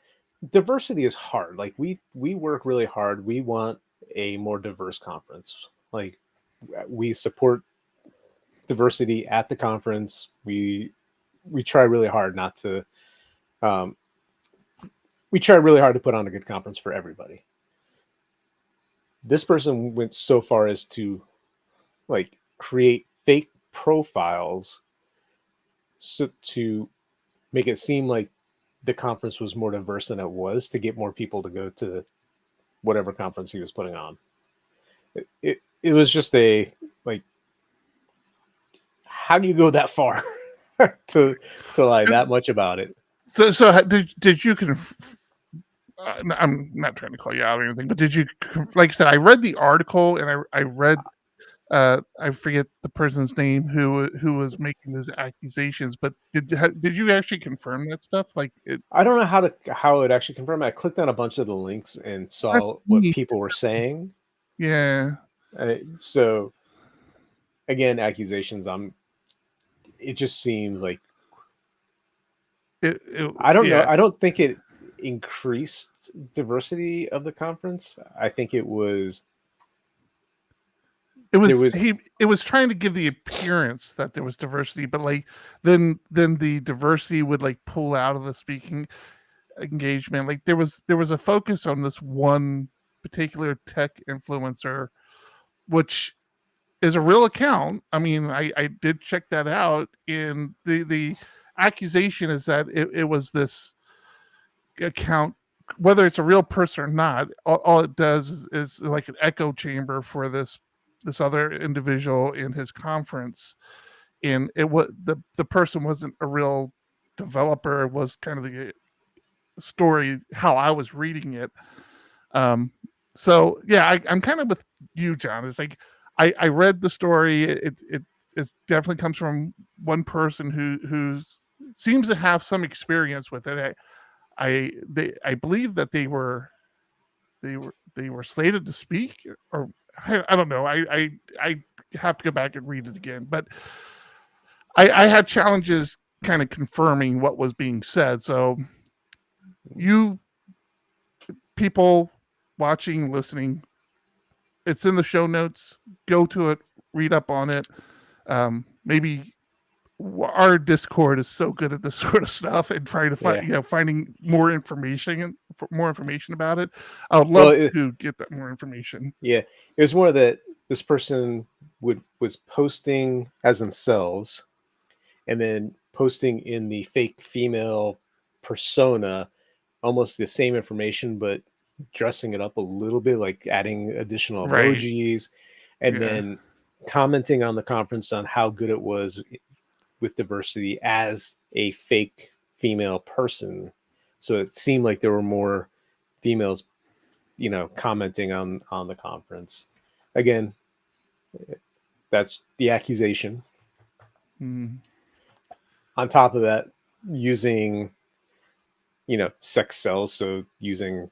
D: diversity is hard. Like we work really hard. We want a more diverse conference. Like we support diversity at the conference. We try really hard not to we try really hard to put on a good conference for everybody. This person went so far as to like create fake profiles so to make it seem like the conference was more diverse than it was, to get more people to go to whatever conference he was putting on. It was just a like, how do you go that far to lie that much about it?
C: So did you I'm not trying to call you out or anything, but did you, like I said, I read the article and I read I forget the person's name who was making these accusations, but did you actually confirm that stuff? Like
D: I don't know how it actually confirmed. I clicked on a bunch of the links and saw what people were saying.
C: Yeah.
D: So again, accusations. It just seems like I don't know. I don't think it increased diversity of the conference. I think it was
C: trying to give the appearance that there was diversity, but like then the diversity would like pull out of the speaking engagement. Like there was a focus on this one particular tech influencer, which is a real account. I mean, I did check that out, and the accusation is that it was this account, whether it's a real person or not. All it does is like an echo chamber for this other individual in his conference, and it was the person wasn't a real developer. It was kind of the story how I was reading it. So yeah, I'm kind of with you, John. It's like I read the story. It definitely comes from one person who seems to have some experience with it. I believe that they were slated to speak, or I don't know. I have to go back and read it again, but I had challenges kind of confirming what was being said. So you people watching, listening, it's in the show notes. Go to it, read up on it. Maybe our Discord is so good at this sort of stuff and trying to find, finding more information about it. I would love to get that more information.
D: Yeah, it was more that this person was posting as themselves, and then posting in the fake female persona, almost the same information, but dressing it up a little bit, like adding additional emojis, and then commenting on the conference on how good it was with diversity as a fake female person. So it seemed like there were more females, commenting on the conference. Again, that's the accusation. On top of that, using sex sells, so using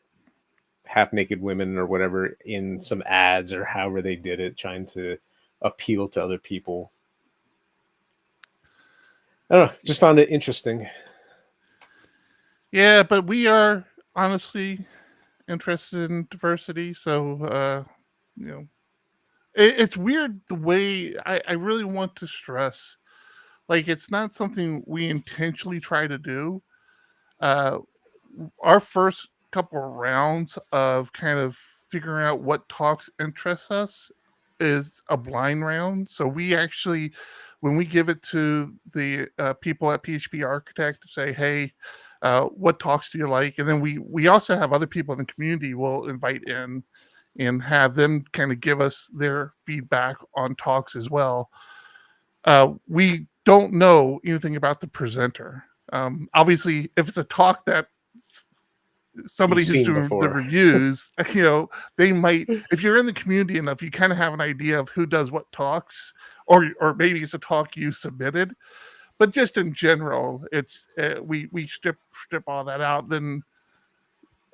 D: half-naked women or whatever in some ads or however they did it, trying to appeal to other people. I don't know, just found it interesting.
C: Yeah, but we are honestly interested in diversity, so it's weird the way I really want to stress, like, it's not something we intentionally try to do. Our first couple of rounds of kind of figuring out what talks interest us is a blind round. So we actually, when we give it to the people at PHP Architect to say, hey, what talks do you like? And then we also have other people in the community we'll invite in, and have them kind of give us their feedback on talks as well. We don't know anything about the presenter. Obviously, if it's a talk that somebody
D: You've
C: who's
D: seen
C: doing the
D: before.
C: reviews, they might, if you're in the community enough, you kind of have an idea of who does what talks, or maybe it's a talk you submitted. But just in general, it's we strip all that out. Then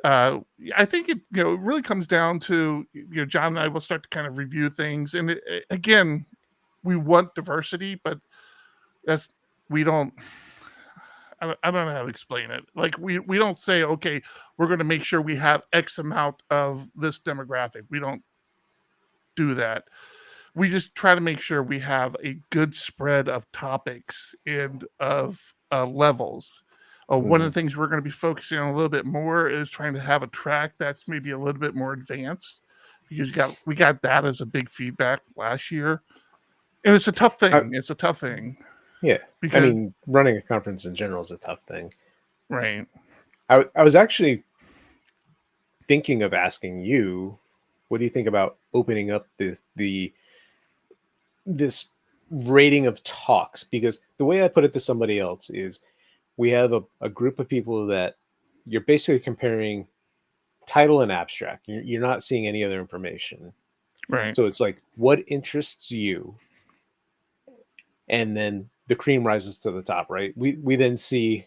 C: I think it really comes down to John and I will start to kind of review things, and again, we want diversity, but we don't. I don't know how to explain it. Like we don't say, okay, we're going to make sure we have X amount of this demographic. We don't do that. We just try to make sure we have a good spread of topics and of levels. One of the things we're going to be focusing on a little bit more is trying to have a track that's maybe a little bit more advanced, because we got that as a big feedback last year, and it's a tough thing. It's a tough thing.
D: Yeah,
C: because,
D: I mean, running a conference in general is a tough thing.
C: Right.
D: I was actually thinking of asking you, what do you think about opening up this rating of talks? Because the way I put it to somebody else is, we have a group of people that you're basically comparing title and abstract. You're not seeing any other information.
C: Right.
D: So it's like, what interests you? And then the cream rises to the top, right? We then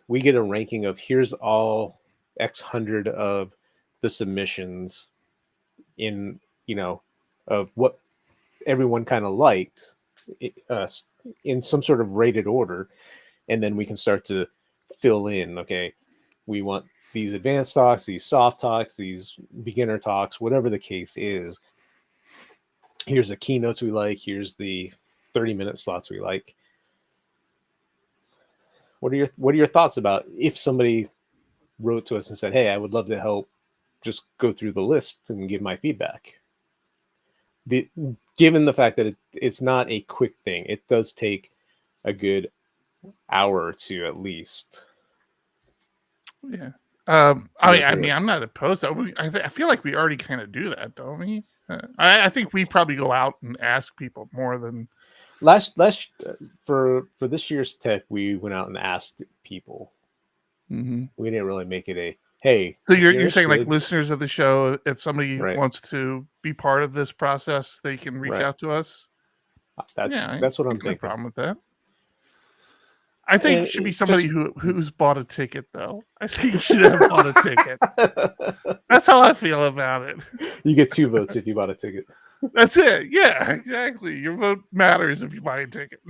D: we get a ranking of, here's all X hundred of the submissions in, of what everyone kind of liked in some sort of rated order. And then we can start to fill in, okay, we want these advanced talks, these soft talks, these beginner talks, whatever the case is. Here's the keynotes we like. Here's the 30-minute slots we like. What are your thoughts about if somebody wrote to us and said, hey, I would love to help just go through the list and give my feedback? Given the fact that it's not a quick thing, it does take a good hour or two at least.
C: Yeah. I mean, I'm not opposed to it. I feel like we already kind of do that, don't we? I think we probably go out and ask people more than
D: last for this year's tech. We went out and asked people.
C: Mm-hmm.
D: We didn't really make it a hey.
C: So you're saying, like, listeners of the show, if somebody
D: Right.
C: wants to be part of this process, they can reach out to us.
D: That's what I'm thinking.
C: No problem with that. I think it should be somebody who's bought a ticket, though. I think you should have bought a ticket. That's how I feel about it.
D: You get 2 votes if you bought a ticket.
C: That's it. Yeah, exactly. Your vote matters if you buy a ticket.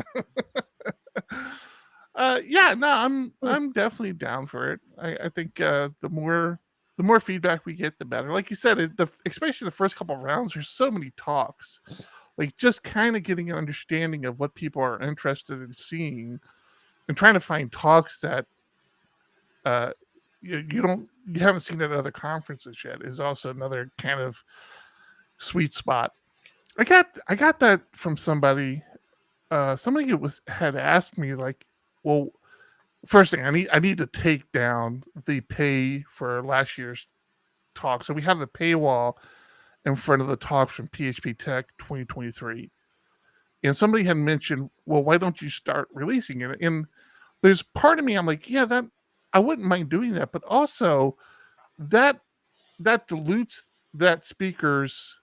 C: I'm definitely down for it. I think the more feedback we get, the better. Like you said, especially the first couple of rounds, there's so many talks. Like, just kind of getting an understanding of what people are interested in seeing, and trying to find talks that you haven't seen at other conferences yet is also another kind of sweet spot. I got that from somebody. Somebody had asked me, like, well, first thing, I need to take down the pay for last year's talk. So we have the paywall in front of the talks from PHP Tech 2023. And somebody had mentioned, well, why don't you start releasing it? And there's part of me, I'm like, yeah, that I wouldn't mind doing that, but also that dilutes that speaker's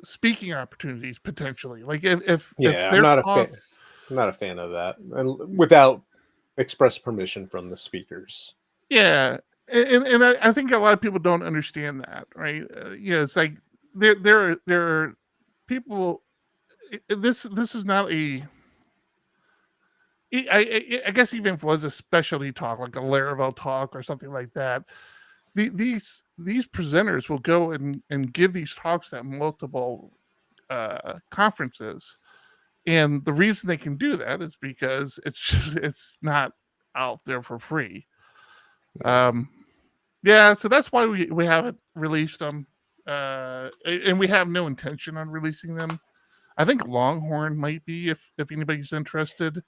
C: speaking opportunities potentially. Like if
D: I'm not a fan of that, and without express permission from the speakers.
C: Yeah, and I think a lot of people don't understand that, right? It's like there are people. This is not a. I guess even if it was a specialty talk, like a Laravel talk or something like that, these presenters will go and give these talks at multiple conferences, and the reason they can do that is because it's not out there for free. So that's why we haven't released them, and we have no intention on releasing them. I think Longhorn might be if anybody's interested.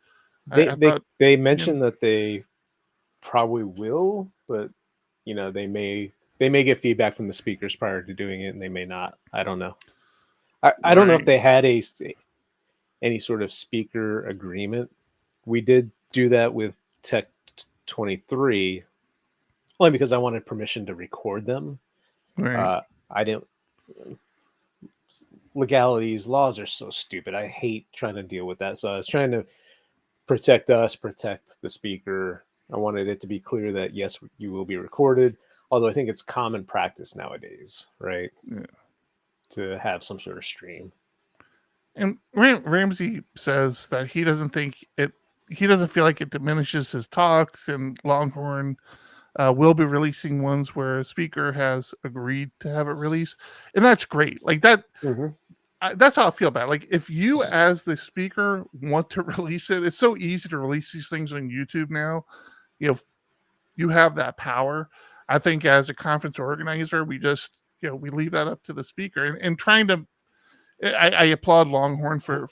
D: They mentioned that they probably will, but they may they may get feedback from the speakers prior to doing it, and they may not. I don't know. I don't know if
C: Right.
D: they had any sort of speaker agreement. We did do that with Tech 23, only because I wanted permission to record them.
C: Right.
D: I didn't. Legalities, laws are so stupid. I hate trying to deal with that. So I was trying to protect us, protect the speaker. I wanted it to be clear that yes, you will be recorded. Although I think it's common practice nowadays, right?
C: Yeah.
D: To have some sort of stream.
C: And Ramsey says that he doesn't feel like it diminishes his talks, and Longhorn will be releasing ones where a speaker has agreed to have it released, and that's great. Like that, that's how I feel about it. Like if you, as the speaker, want to release it, it's so easy to release these things on YouTube now. You have that power. I think as a conference organizer, we just we leave that up to the speaker, and trying to. I applaud Longhorn for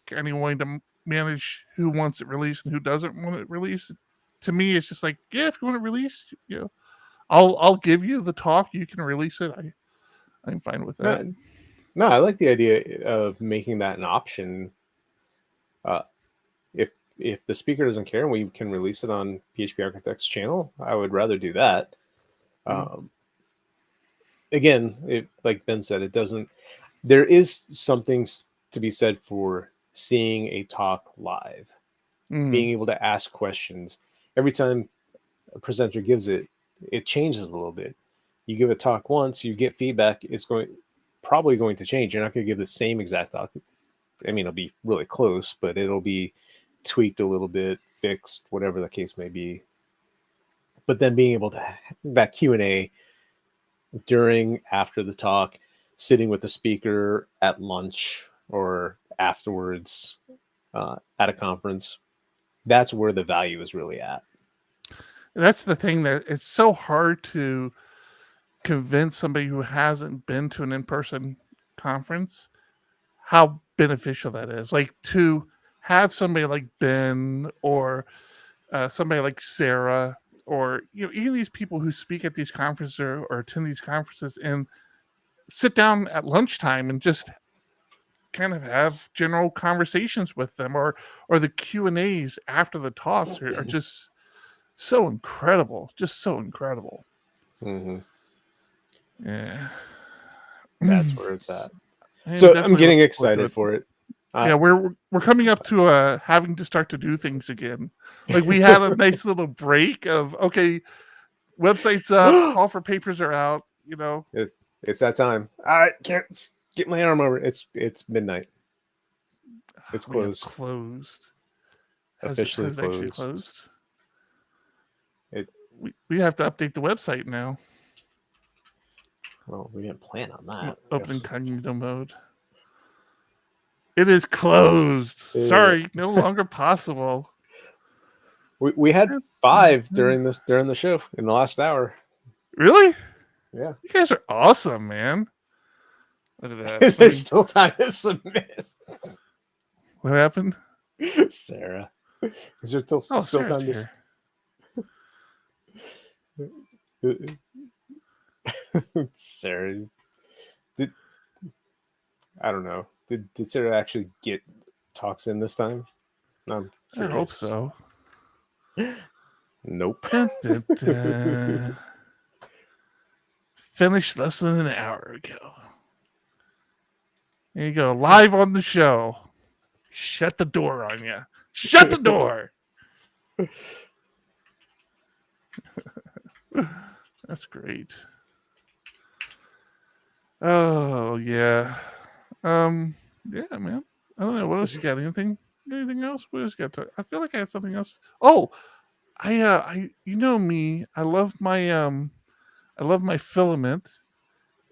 C: kind of wanting to manage who wants it released and who doesn't want it released. To me, it's just like, yeah, if you want it released, I'll give you the talk. You can release it. I'm fine with that.
D: No, I like the idea of making that an option. If the speaker doesn't care and we can release it on PHP Architect's channel, I would rather do that. Again, like Ben said, it doesn't. There is something to be said for seeing a talk live, being able to ask questions. Every time a presenter gives it, it changes a little bit. You give a talk once, you get feedback, it's probably going to change. You're not going to give the same exact talk. I mean, it'll be really close, but it'll be tweaked a little bit, fixed, whatever the case may be. But then being able to have that Q&A after the talk, sitting with the speaker at lunch or afterwards at a conference, that's where the value is really at.
C: That's the thing, that it's so hard to convince somebody who hasn't been to an in-person conference how beneficial that is. Like to have somebody like Ben or somebody like Sarah, or even these people who speak at these conferences or attend these conferences, and sit down at lunchtime and just kind of have general conversations with them, or the Q&As after the talks are just so incredible, Yeah,
D: That's where it's at.
C: I'm
D: So I'm
C: definitely
D: getting
C: looking
D: excited for it.
C: Yeah, we're coming up to having to start to do things again. Like we had a nice little break of, okay, website's up, call for papers are out.
D: It's that time. I can't get my arm over. It's midnight. It's
C: We have
D: closed.
C: closed.
D: Officially
C: has it actually
D: closed.
C: We have to update the website now.
D: Well, we didn't plan on that.
C: Open incognito mode. It is closed. Sorry, no longer possible.
D: We had 5 during the show in the last hour.
C: Really?
D: Yeah.
C: You guys are awesome, man. Look at that.
D: Is there still time to submit?
C: What happened?
D: Sarah. Is there still
C: Sarah's
D: time
C: here.
D: Sarah. I don't know. Did Sarah actually get talks in this time?
C: I hope so.
D: Nope.
C: Dun, dun, dun. Finished less than an hour ago. There you go. Live on the show. Shut the door on you. Shut the door. That's great. Oh, yeah. Yeah, man. I don't know. What else you got? Anything else? What else you got? I feel like I had something else. Oh, you know me. I love my filament,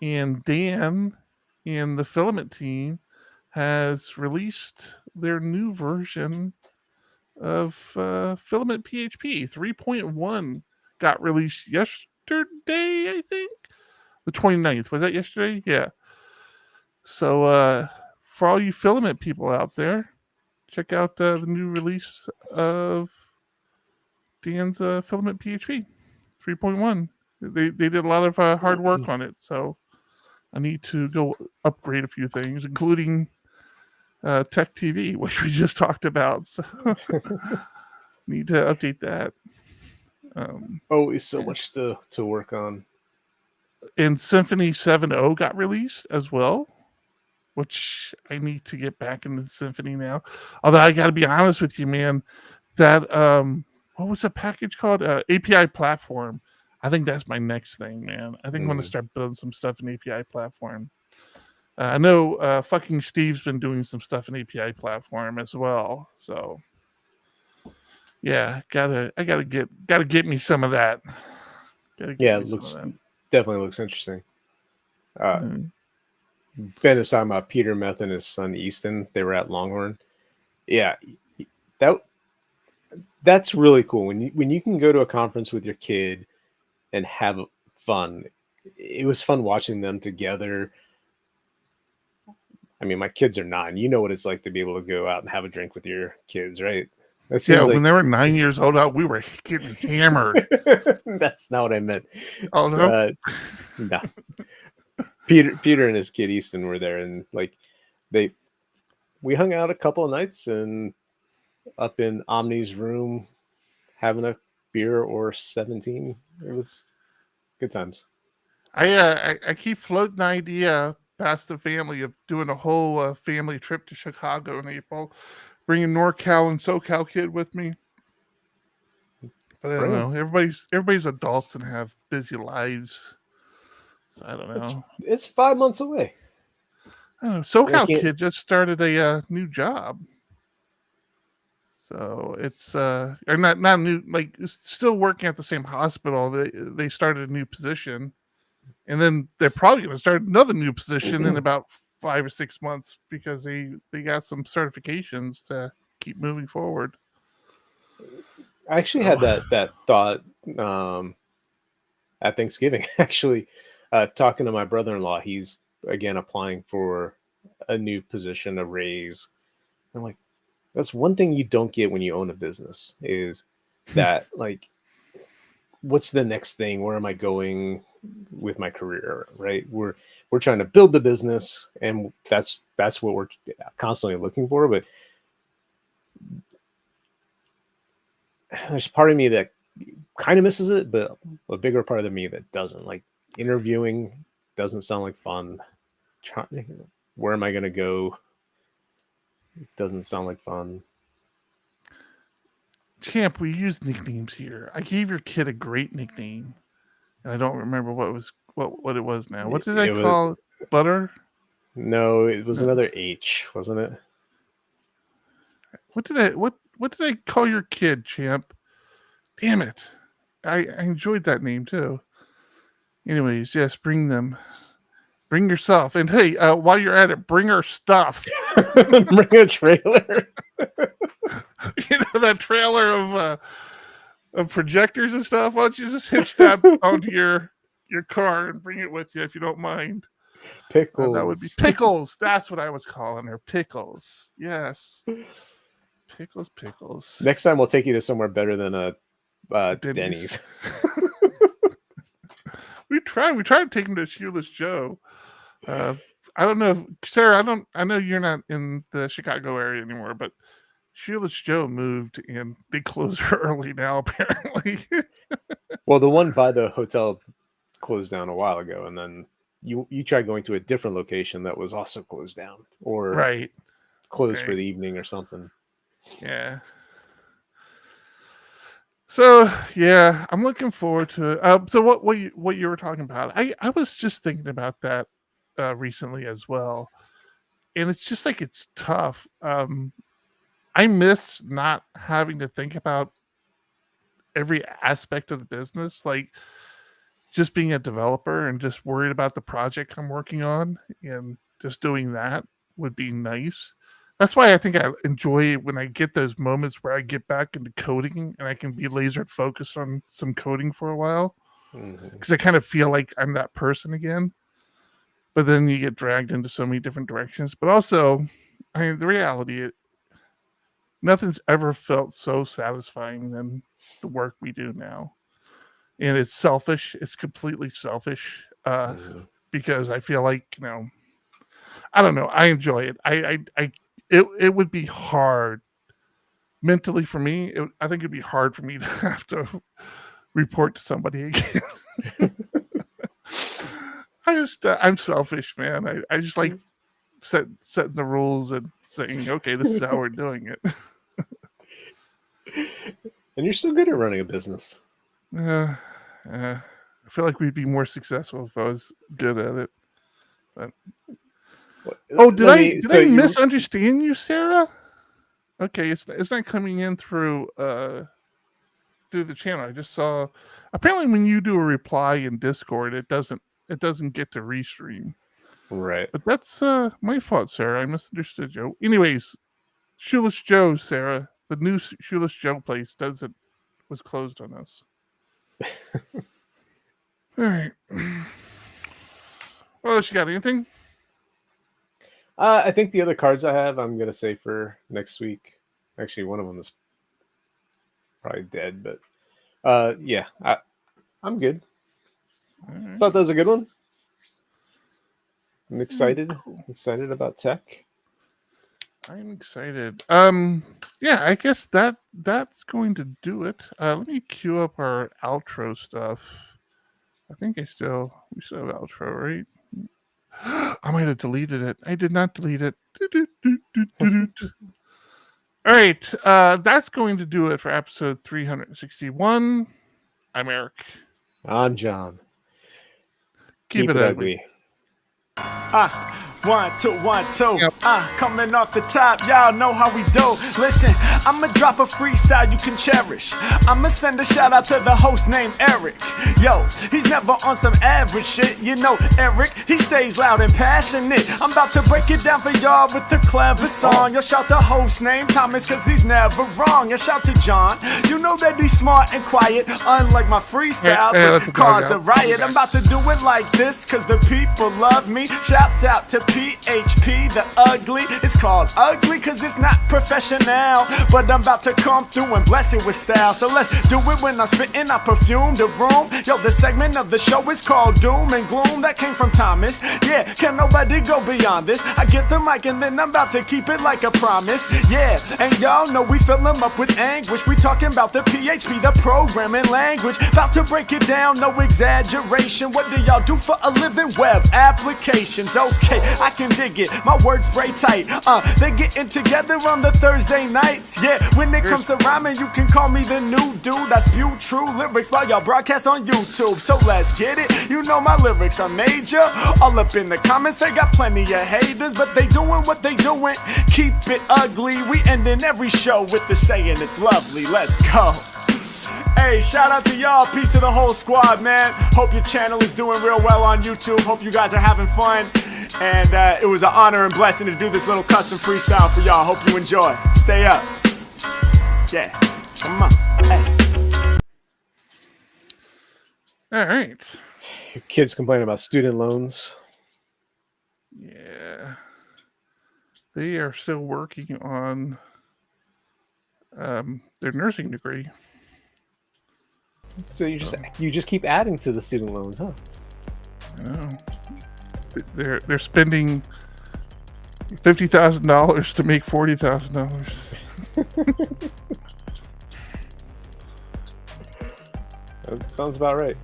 C: and Dan and the filament team has released their new version of Filament PHP 3.1. Got released yesterday, I think. The 29th. Was that yesterday? Yeah. So for all you filament people out there, check out the new release of Dan's Filament PHP 3.1. They did a lot of hard work on it, so I need to go upgrade a few things, including Tech TV, which we just talked about. So need to update that.
D: Always so much to work on.
C: And Symphony 7.0 got released as well, which I need to get back into Symphony now. Although I got to be honest with you, man, that what was the package called? API platform. I think that's my next thing, man. I think I'm going to start building some stuff in API platform. I know fucking Steve's been doing some stuff in API platform as well. So yeah, gotta get me some of that.
D: Yeah, it looks definitely looks interesting. Ben is talking about Peter Meth and his son Easton. They were at Longhorn. Yeah, that's really cool. When you can go to a conference with your kid and have fun. It was fun watching them together. I mean, my kids are 9. You know what it's like to be able to go out and have a drink with your kids, right? That seems
C: when they were 9 years old, we were getting hammered.
D: That's not what I meant.
C: Oh no,
D: no. Peter and his kid Easton were there, and like we hung out a couple of nights and up in Omni's room having a beer or 17. It was good times.
C: I keep floating the idea past the family of doing a whole family trip to Chicago in April, bringing NorCal and SoCal kid with me. But I don't know. Everybody's adults and have busy lives, so I don't know.
D: It's 5 months away.
C: I don't know. SoCal kid just started a new job, so it's or not new. Like still working at the same hospital. They started a new position. And then they're probably going to start another new position in about 5 or 6 months because they got some certifications to keep moving forward.
D: I actually had that thought at Thanksgiving. Actually, talking to my brother-in-law, he's again applying for a new position, a raise. I'm like, that's one thing you don't get when you own a business is that like, what's the next thing? Where am I going with my career? Right? We're trying to build the business, and that's what we're constantly looking for. But there's part of me that kind of misses it, but a bigger part of me that doesn't. Like interviewing doesn't sound like fun. Where am I going to go? It doesn't sound like fun.
C: Champ, we use nicknames here. I gave your kid a great nickname, and I don't remember what it was now. What did I call it? Butter?
D: No, it was another H, wasn't it?
C: What did I call your kid, Champ? Damn it. I enjoyed that name too. Anyways, yes, bring them. Bring yourself. And hey, while you're at it, bring her stuff.
D: Bring a trailer.
C: You know that trailer of projectors and stuff? Why don't you just hitch that onto your car and bring it with you if you don't mind?
D: Pickles.
C: That would be Pickles. That's what I was calling her. Pickles. Yes. Pickles.
D: Next time we'll take you to somewhere better than a Denny's.
C: We tried to take him to Shoeless Joe. I don't know if Sarah, I know you're not in the Chicago area anymore, but Shoeless Joe moved and they closed early now, apparently.
D: Well, the one by the hotel closed down a while ago, and then you tried going to a different location that was also closed down or closed for the evening or something.
C: Yeah. So yeah, I'm looking forward to it. So what you were talking about, I was just thinking about that recently as well, and it's just like it's tough. I miss not having to think about every aspect of the business, like just being a developer and just worried about the project I'm working on, and just doing that would be nice. That's why I think I enjoy when I get those moments where I get back into coding and I can be laser focused on some coding for a while, because I kind of feel like I'm that person again. But then you get dragged into so many different directions. But also, I mean, the reality, nothing's ever felt so satisfying than the work we do now. and it's selfish. It's completely selfish because I feel like, I don't know. I enjoy it. It would be hard mentally for me. I think it'd be hard for me to have to report to somebody again. I'm selfish, man. I just like setting the rules and saying, okay, this is how we're doing it.
D: And you're so good at running a business.
C: I feel like we'd be more successful if I was good at it. But... Oh, did I misunderstand you, Sarah? Okay, it's not coming in through the channel. I just saw. Apparently, when you do a reply in Discord, it doesn't get to restream.
D: Right.
C: But that's my fault, Sarah. I misunderstood you. Anyways, Shoeless Joe, Sarah, the new Shoeless Joe place was closed on us. All right. What else you got? Anything?
D: I think the other cards I have, I'm gonna say for next week. Actually, one of them is probably dead, but yeah, I'm good. Right. Thought that was a good one. I'm excited. Excited about tech.
C: I'm excited. Yeah, I guess that's going to do it. Let me queue up our outro stuff. I think we still have outro, right? I might have deleted it. I did not delete it. All right, that's going to do it for episode 361. I'm Eric.
D: I'm John.
C: Keep it ugly.
B: 1, 2, 1, 2.
C: Yep.
B: Coming off the top, y'all know how we do. Listen, I'ma drop a freestyle you can cherish. I'ma send a shout out to the host named Eric. Yo, he's never on some average shit. You know, Eric, he stays loud and passionate. I'm about to break it down for y'all with the clever song. Yo, shout the host named Thomas, cause he's never wrong. Yo, shout to John. You know that he's smart and quiet, unlike my freestyles, which cause a riot. I'm about to do it like this, cause the people love me. Shouts out to PHP, the ugly. It's called ugly cause it's not professional, but I'm about to come through and bless it with style. So let's do it when I'm spitting, I perfume the room. Yo, the segment of the show is called Doom and Gloom. That came from Thomas. Yeah, can nobody go beyond this? I get the mic and then I'm about to keep it like a promise. Yeah, and y'all know we fill them up with anguish. We talking about the PHP, the programming language. About to break it down, no exaggeration. What do y'all do for a living? Web applications. Okay, I can dig it. My words spray tight. They getting together on the Thursday nights. Yeah, when it comes to rhyming, you can call me the new dude. I spew true lyrics while y'all broadcast on YouTube. So let's get it. You know my lyrics are major. All up in the comments, they got plenty of haters, but they doing what they doing. Keep it ugly. We ending every show with the saying it's lovely. Let's go. Hey, shout out to y'all. Peace to the whole squad, man. Hope your channel is doing real well on YouTube. Hope you guys are having fun. And it was an honor and blessing to do this little custom freestyle for y'all. Hope you enjoy. Stay up. Yeah. Come on. Hey.
C: All right.
D: Your kids complain about student loans.
C: Yeah. They are still working on their nursing degree.
D: So you just keep adding to the student loans, huh?
C: I know. They're spending $50,000 to make $40,000.
D: That sounds about right.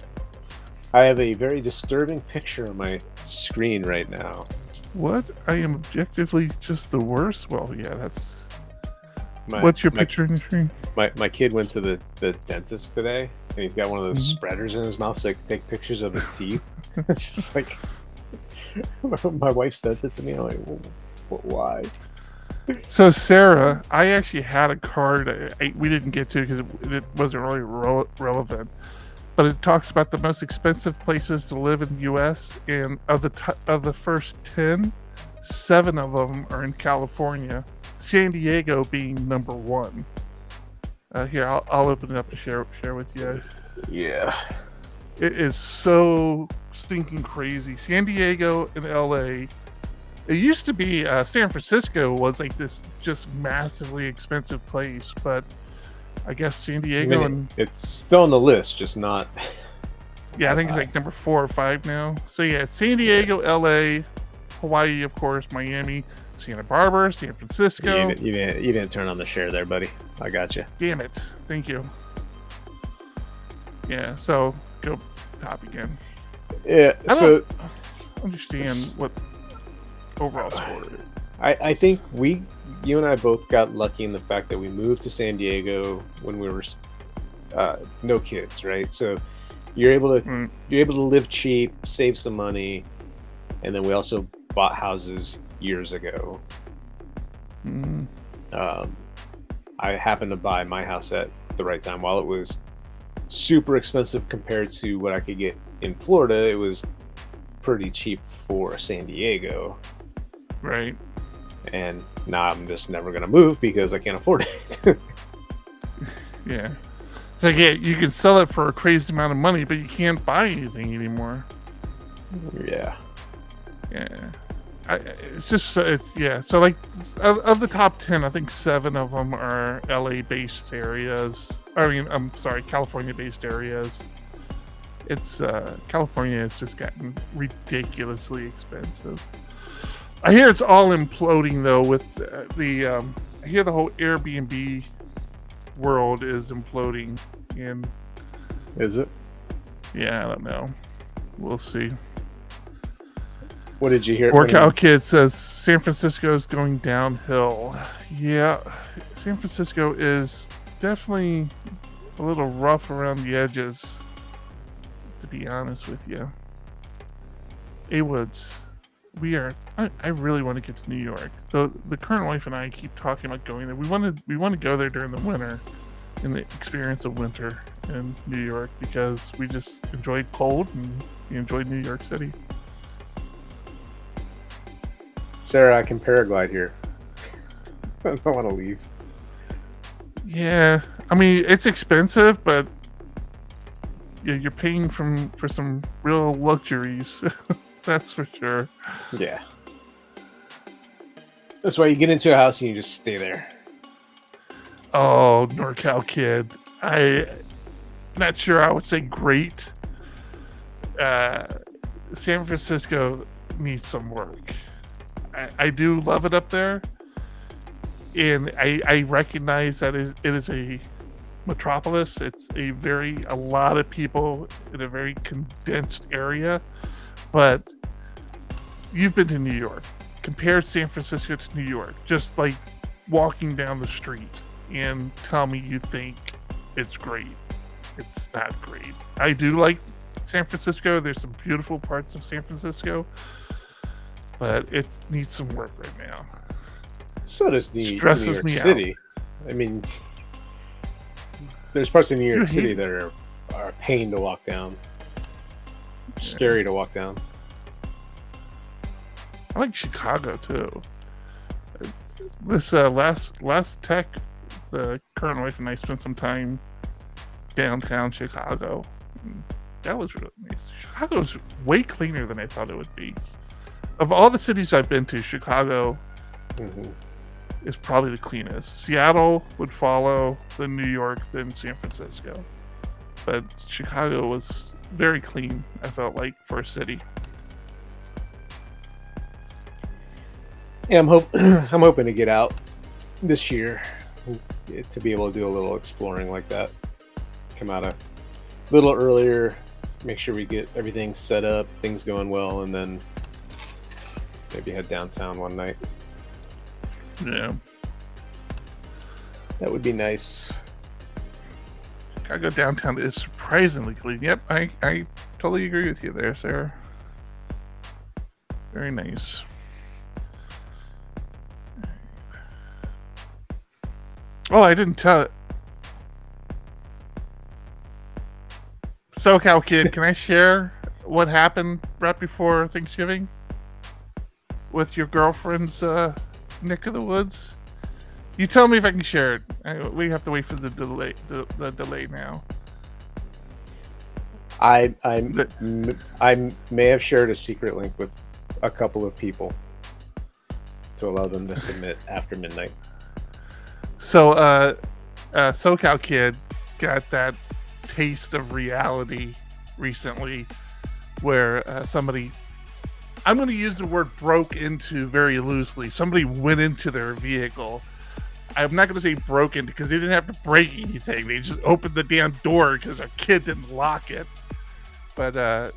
D: I have a very disturbing picture on my screen right now.
C: What? I am objectively just the worst? Well, yeah, that's... What's your picture on your screen?
D: My kid went to the dentist today, and he's got one of those spreaders in his mouth so I can take pictures of his teeth. It's just like... My wife sent it to me. I'm like, well, why?
C: So, Sarah, I actually had a card we didn't get to because it wasn't really relevant. But it talks about the most expensive places to live in the U.S. And of the first 10, 7 of them are in California. San Diego being number 1. Here, I'll open it up to share with you.
D: Yeah.
C: It is so stinking crazy. San Diego and LA. It used to be San Francisco was like this just massively expensive place, but I guess San Diego and
D: it's still on the list, just not
C: Yeah, I
D: That's
C: think it's
D: high.
C: like number 4 or 5 now. So yeah, San Diego, LA, Hawaii, of course, Miami, Santa Barbara, San Francisco.
D: You didn't turn on the share there, buddy. I got you.
C: Damn it. Thank you. Yeah, so go top again.
D: Yeah.
C: I
D: So
C: don't understand what overall score is.
D: I think you and I both got lucky in the fact that we moved to San Diego when we were no kids, right? So you're able to live cheap, save some money, and then we also bought houses years ago.
C: Mm.
D: I happened to buy my house at the right time. While it was super expensive compared to what I could get in Florida, it was pretty cheap for San Diego.
C: Right.
D: And now I'm just never gonna move because I can't afford it.
C: Yeah. It's like, yeah, you can sell it for a crazy amount of money, but you can't buy anything anymore.
D: Yeah.
C: Yeah. So like of the top 10, I think 7 of them are LA based areas. I'm sorry, California based areas. It's California has just gotten ridiculously expensive. I hear it's all imploding though with I hear the whole Airbnb world is imploding, and
D: Is it?
C: yeah, I don't know. We'll see.
D: What did you hear?
C: Workout Kid says San Francisco is going downhill. Yeah, San Francisco is definitely a little rough around the edges, to be honest with you. A-Woods, I really want to get to New York. The current wife and I keep talking about going there. We want to go there during the winter and the experience of winter in New York because we just enjoyed cold and we enjoyed New York City.
D: Sarah, I can paraglide here. I don't want to leave.
C: Yeah, I mean it's expensive, but you're paying for some real luxuries. That's for sure.
D: Yeah. That's why you get into a house and you just stay there.
C: Oh, NorCal Kid. I'm not sure I would say great. San Francisco needs some work. I do love it up there. And I recognize that it is a metropolis. It's a lot of people in a very condensed area. But you've been to New York. Compare San Francisco to New York. Just like walking down the street and tell me you think it's great. It's not great. I do like San Francisco. There's some beautiful parts of San Francisco, but it needs some work right now.
D: So does New York
C: Stresses me
D: City. I mean, there's parts of New York City that are a pain to walk down. Scary to walk down.
C: I like Chicago too. This last tech, the current wife and I spent some time downtown Chicago. That was really nice. Chicago's way cleaner than I thought it would be. Of all the cities I've been to, Chicago is probably the cleanest. Seattle would follow, then New York, then San Francisco. But Chicago was very clean, I felt like, for a city.
D: Yeah, I'm hoping to get out this year to be able to do a little exploring like that. Come out a little earlier, make sure we get everything set up, things going well, and then maybe head downtown one night.
C: Yeah.
D: That would be nice.
C: Chicago downtown is surprisingly clean. Yep, I totally agree with you there, Sarah. Very nice. Oh, I didn't tell it. SoCal Kid, can I share what happened right before Thanksgiving with your girlfriend's neck of the woods? You tell me if I can share it. We have to wait for the delay. The delay now.
D: I may have shared a secret link with a couple of people to allow them to submit after midnight.
C: So, SoCal Kid got that taste of reality recently where somebody, I'm going to use the word broke into very loosely. Somebody went into their vehicle. I'm not going to say broke into because they didn't have to break anything. They just opened the damn door because a kid didn't lock it. But,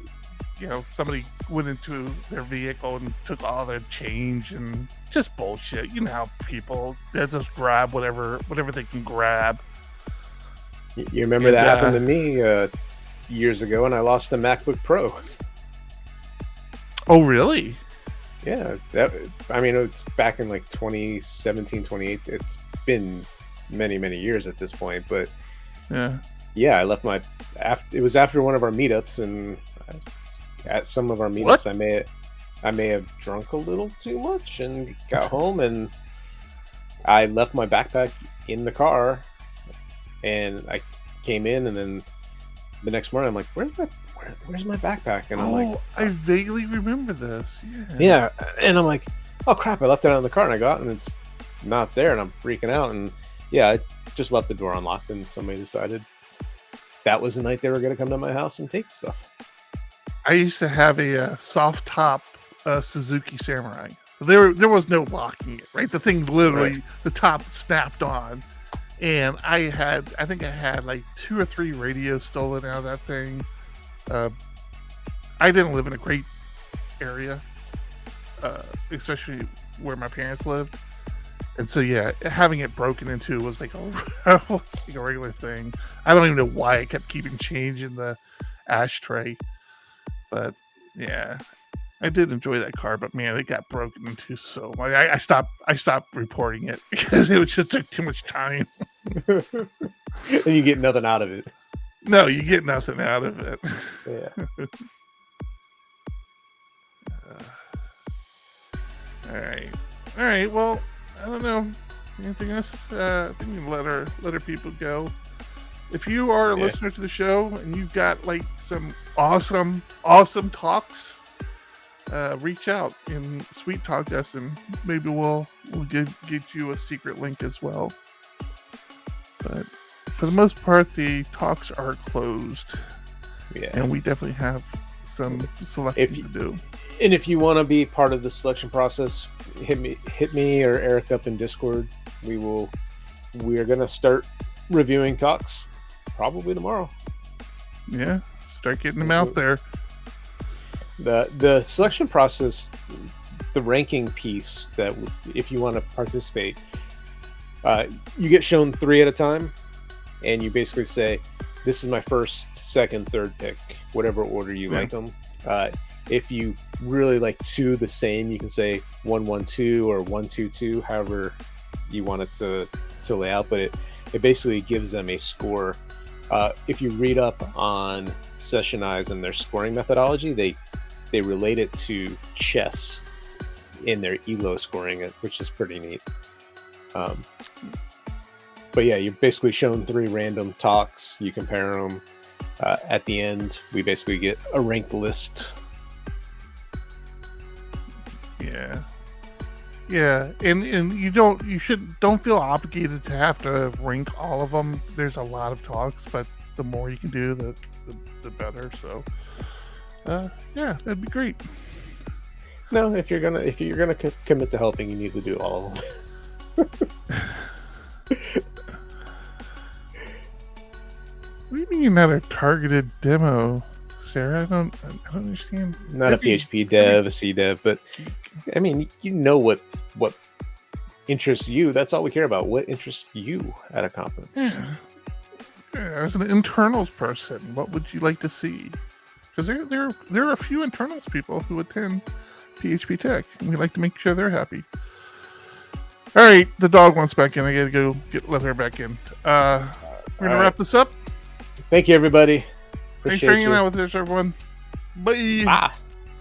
C: somebody went into their vehicle and took all their change and just bullshit. You know how people, they just grab whatever they can grab.
D: You remember that happened to me years ago, and I lost the MacBook Pro.
C: Oh, really?
D: Yeah, it's back in like 2017, 2018. It's been many, many years at this point, but yeah, I left my. It was after one of our meetups, and at some of our meetups, I may have drunk a little too much and got home, and I left my backpack in the car, and I came in, and then the next morning I'm like, where's my backpack? And I'm like,
C: I vaguely remember this.
D: Yeah, and I'm like, oh crap, I left it out in the car, and I got, and it's not there, and I'm freaking out, and yeah, I just left the door unlocked, and somebody decided that was the night they were going to come to my house and take stuff.
C: I used to have a soft top Suzuki Samurai. So there was no locking it, right? The thing literally, the top snapped on. And I think I had like 2 or 3 radios stolen out of that thing. I didn't live in a great area, especially where my parents lived. And so, yeah, having it broken into was like a regular thing. I don't even know why I kept keeping change in the ashtray. But, yeah, I did enjoy that car. But, man, it got broken into so much. I stopped reporting it because it just took too much time.
D: And you get nothing out of it.
C: No, you get nothing out of it.
D: Yeah.
C: All right. Well, I don't know. Anything else? I think we can let our people go. If you are a listener to the show and you've got like some awesome talks, reach out and sweet talk us, and maybe we'll get you a secret link as well. But for the most part, the talks are closed.
D: Yeah,
C: and we definitely have some selection to do.
D: And if you want to be part of the selection process, hit me or Eric up in Discord. We are going to start reviewing talks probably tomorrow.
C: Yeah, start getting them out there.
D: The selection process, the ranking piece, that if you want to participate, you get shown 3 at a time, and you basically say, this is my first, second, third pick, whatever order you like them. If you really like 2 the same, you can say 1, 1, 2 or 1, 2, 2, however you want it to lay out, but it basically gives them a score. If you read up on Sessionize and their scoring methodology, they relate it to chess in their ELO scoring, which is pretty neat. But yeah, you're basically shown 3 random talks. You compare them. At the end, we basically get a ranked list.
C: Yeah, and you don't feel obligated to have to rank all of them. There's a lot of talks, but the more you can do, the better. So, yeah, that'd be great.
D: No, if you're gonna commit to helping, you need to do all of them.
C: What do you mean not a targeted demo, Sarah? I don't understand.
D: Not a PHP dev, a C dev, but I mean, you know what interests you. That's all we care about. What interests you at a conference?
C: Yeah, as an internals person, what would you like to see? Because there are a few internals people who attend PHP Tech, and we like to make sure they're happy. All right, the dog wants back in. I gotta go let her back in. We're gonna wrap this up.
D: Thank you, everybody.
C: Thanks for hanging out with us, everyone. Bye.
D: Bye.